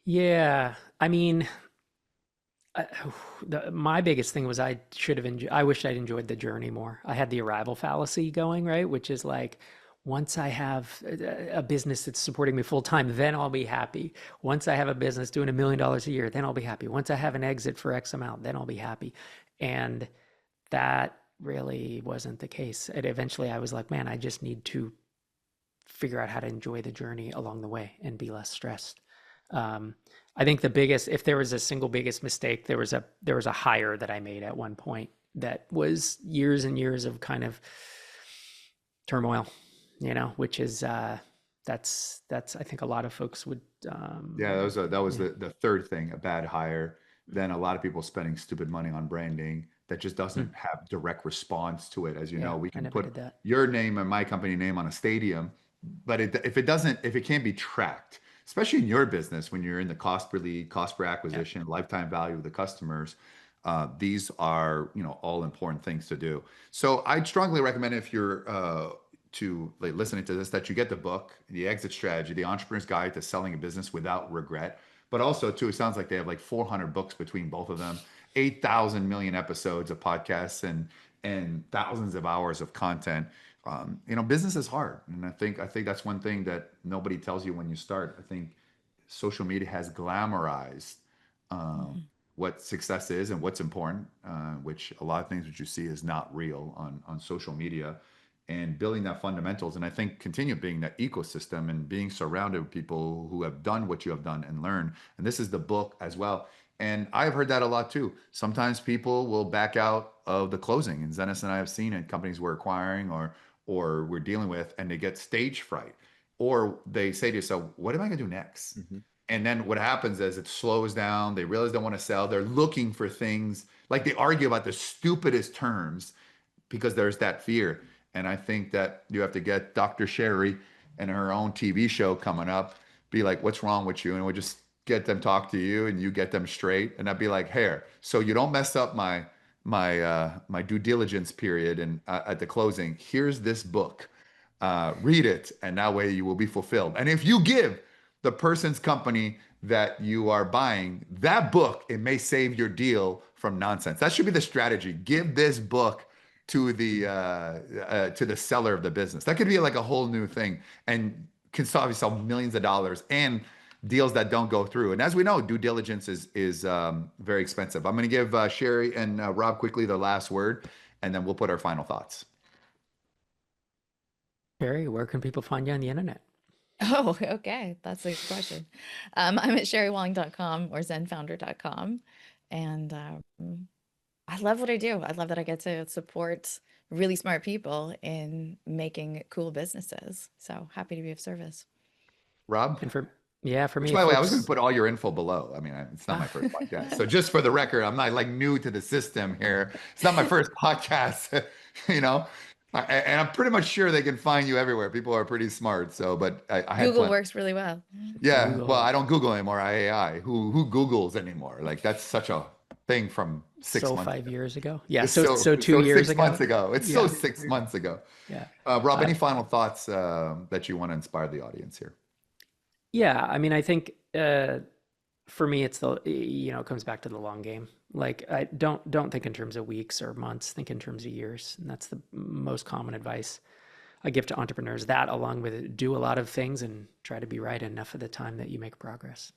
Yeah, I mean, I, my biggest thing was I wished I'd enjoyed the journey more. I had the arrival fallacy going, right? Which is like, once I have a business that's supporting me full time, then I'll be happy. Once I have a business doing $1 million a year, then I'll be happy. Once I have an exit for X amount, then I'll be happy. And that really wasn't the case. And eventually I was like, man, I just need to figure out how to enjoy the journey along the way and be less stressed. I think the biggest, if there was a single biggest mistake, there was a hire that I made at one point that was years and years of kind of turmoil, which is that's I think a lot of folks would Yeah, that was yeah, the third thing, a bad hire. Then a lot of people spending stupid money on branding that just mm, doesn't have direct response to it. As you know, yeah, we I can never put did that. your name and my company name on a stadium, but if it can't be tracked, especially in your business when you're in the cost per lead, cost per Yeah. acquisition, lifetime value of the customers, these are all important things to do. So I'd strongly recommend if you're to like listening to this that you get the book, The Exit Strategy, The Entrepreneur's Guide to Selling a Business Without Regret. But also too, it sounds like they have like 400 books between both of them, 8,000 million episodes of podcasts and thousands of hours of content. Business is hard, and I think that's one thing that nobody tells you when you start. I think social media has glamorized uh, Mhm. what success is and what's important, which a lot of things that you see is not real on social media, and building that fundamentals. And I think continue being that ecosystem and being surrounded with people who have done what you have done and learn. And this is the book as well. And I've heard that a lot too. Sometimes people will back out of the closing, and Zenas and I have seen it. Companies we're acquiring or we're dealing with, and they get stage fright, or they say to yourself, "What am I going to do next?" And then what happens is it slows down. They realize they want to sell. They're looking for things like they argue about the stupidest terms because there's that fear. And I think that you have to get Dr. Sherry and her own TV show coming up, be like, what's wrong with you? And we'll just get them talk to you and you get them straight. And I'd be like, here, so you don't mess up my due diligence period and at the closing, here's this book. Read it, and that way you will be fulfilled. And if you give the person's company that you are buying that book, it may save your deal from nonsense. That should be the strategy. Give this book to the seller of the business. That could be like a whole new thing, and can solve yourself millions of dollars and deals that don't go through. And as we know, due diligence is very expensive. I'm going to give Sherry and Rob quickly the last word, and then we'll put our final thoughts. Barry, where can people find you on the internet? Oh, okay. That's a good question. I'm at sherrywalling.com or zenfounder.com. And I love what I do. I love that I get to support really smart people in making cool businesses. So happy to be of service. Rob? And for Which, me, by if the way, I was going to folks, put all your info below. I mean, it's not my ah, first podcast. So just for the record, I'm not like new to the system here. It's not my first podcast, you know, and I'm pretty much sure they can find you everywhere. People are pretty smart. So, but I had Google plenty. works really well. Yeah. Well, Google, I don't Google anymore. I AI. Who Googles anymore? Like that's such a thing from six so months 5 years ago. Yeah, it's so two so years six months ago. ago. It's so Yeah, 6 months ago. yeah. Rob, Uh, any final thoughts that you want to inspire the audience here? yeah, I mean, I think for me, it's it comes back to the long game. Like, I don't think in terms of weeks or months, think in terms of years. And that's the most common advice I give to entrepreneurs. That, along with do a lot of things and try to be right enough of the time that you make progress.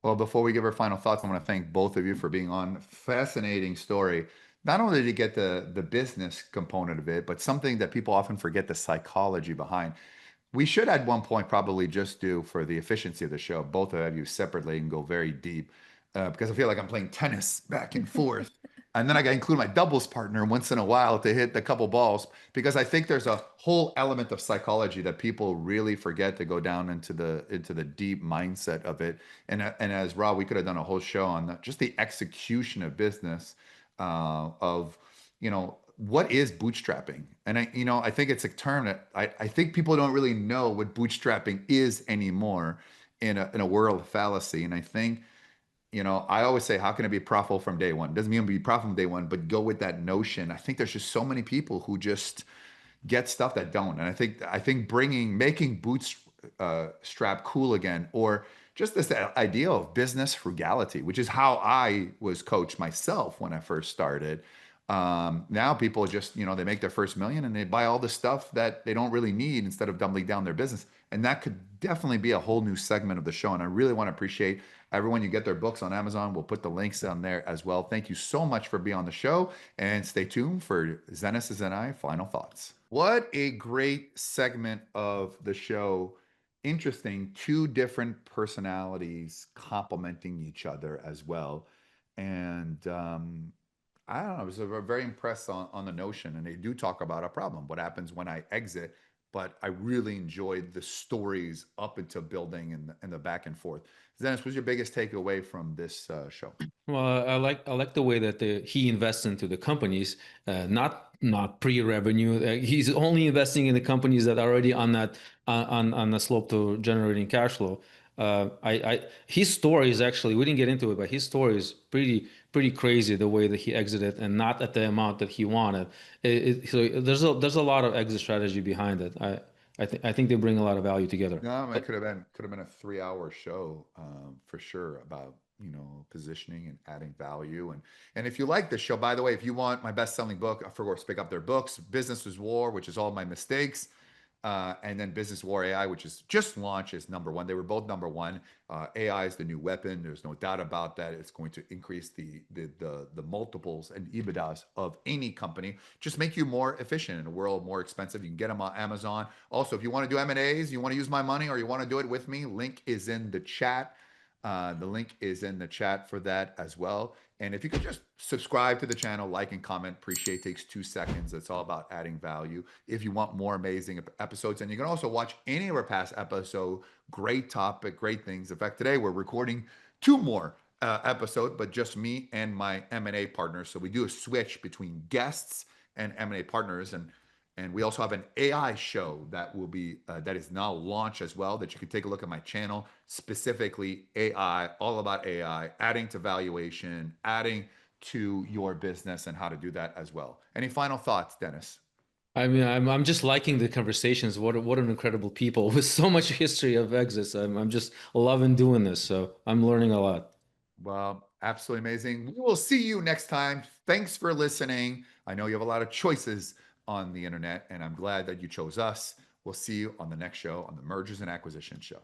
Well, before we give our final thoughts, I want to thank both of you for being on. Fascinating story. Not only to get the business component of it, but something that people often forget, the psychology behind. We should at one point probably just do for the efficiency of the show, both of you separately and go very deep, because I feel like I'm playing tennis back and forth. And then I got to include my doubles partner once in a while to hit a couple balls, because I think there's a whole element of psychology that people really forget to go down into the deep mindset of it. And as Rob, we could have done a whole show on just the execution of business, of what is bootstrapping? And I think it's a term that I think people don't really know what bootstrapping is anymore in a world of fallacy. And I think, I always say, how can it be profitable from day one? Doesn't mean be profitable from day one, but go with that notion. I think there's just so many people who just get stuff that don't. And I think making bootstrap cool again, or just this idea of business frugality, which is how I was coached myself when I first started. Now people just, they make their first million and they buy all the stuff that they don't really need instead of dumbing down their business. And that could definitely be a whole new segment of the show. And I really want to appreciate everyone. You get their books on Amazon. We'll put the links on there as well. Thank you so much for being on the show, and stay tuned for Zenis's and I final thoughts. What a great segment of the show. Interesting. Two different personalities complementing each other as well. And I don't know. I was very impressed on the notion. And they do talk about a problem. What happens when I exit? But I really enjoyed the stories up into building and the back and forth. Zenis, what's your biggest takeaway from this show? Well, I like the way that he invests into the companies, not pre-revenue. He's only investing in the companies that are already on that on the slope to generating cash flow. His story is actually, we didn't get into it, but his story is pretty crazy the way that he exited, and not at the amount that he wanted. So there's a lot of exit strategy behind it. I think they bring a lot of value together. No, it could have been a 3-hour show for sure about positioning and adding value. And if you like this show, by the way, if you want my best-selling book, of course, pick up their books. Business is War, which is all my mistakes, and then Business War AI, which is just launched, is number one. They were both number one. AI is the new weapon. There's no doubt about that. It's going to increase the multiples and EBITDAs of any company. Just make you more efficient in a world more expensive. You can get them on Amazon. Also, if you want to do M&As, you want to use my money, or you want to do it with me, link is in the chat. The link is in the chat for that as well. And if you could just subscribe to the channel, like and comment, appreciate it. Takes 2 seconds. It's all about adding value. If you want more amazing episodes, and you can also watch any of our past episodes. Great topic, great things. In fact, today we're recording 2 more episodes, but just me and my M&A partners. So we do a switch between guests and M&A partners, and we also have an AI show that will be that is now launched as well, that you can take a look at my channel, specifically AI, all about AI, adding to valuation, adding to your business, and how to do that as well. Any final thoughts, Dennis? I mean, I'm just liking the conversations. What an incredible people with so much history of exits. I'm just loving doing this. So I'm learning a lot. Well, absolutely amazing. We will see you next time. Thanks for listening. I know you have a lot of choices on the internet, and I'm glad that you chose us. We'll see you on the next show on the Mergers and Acquisitions Show.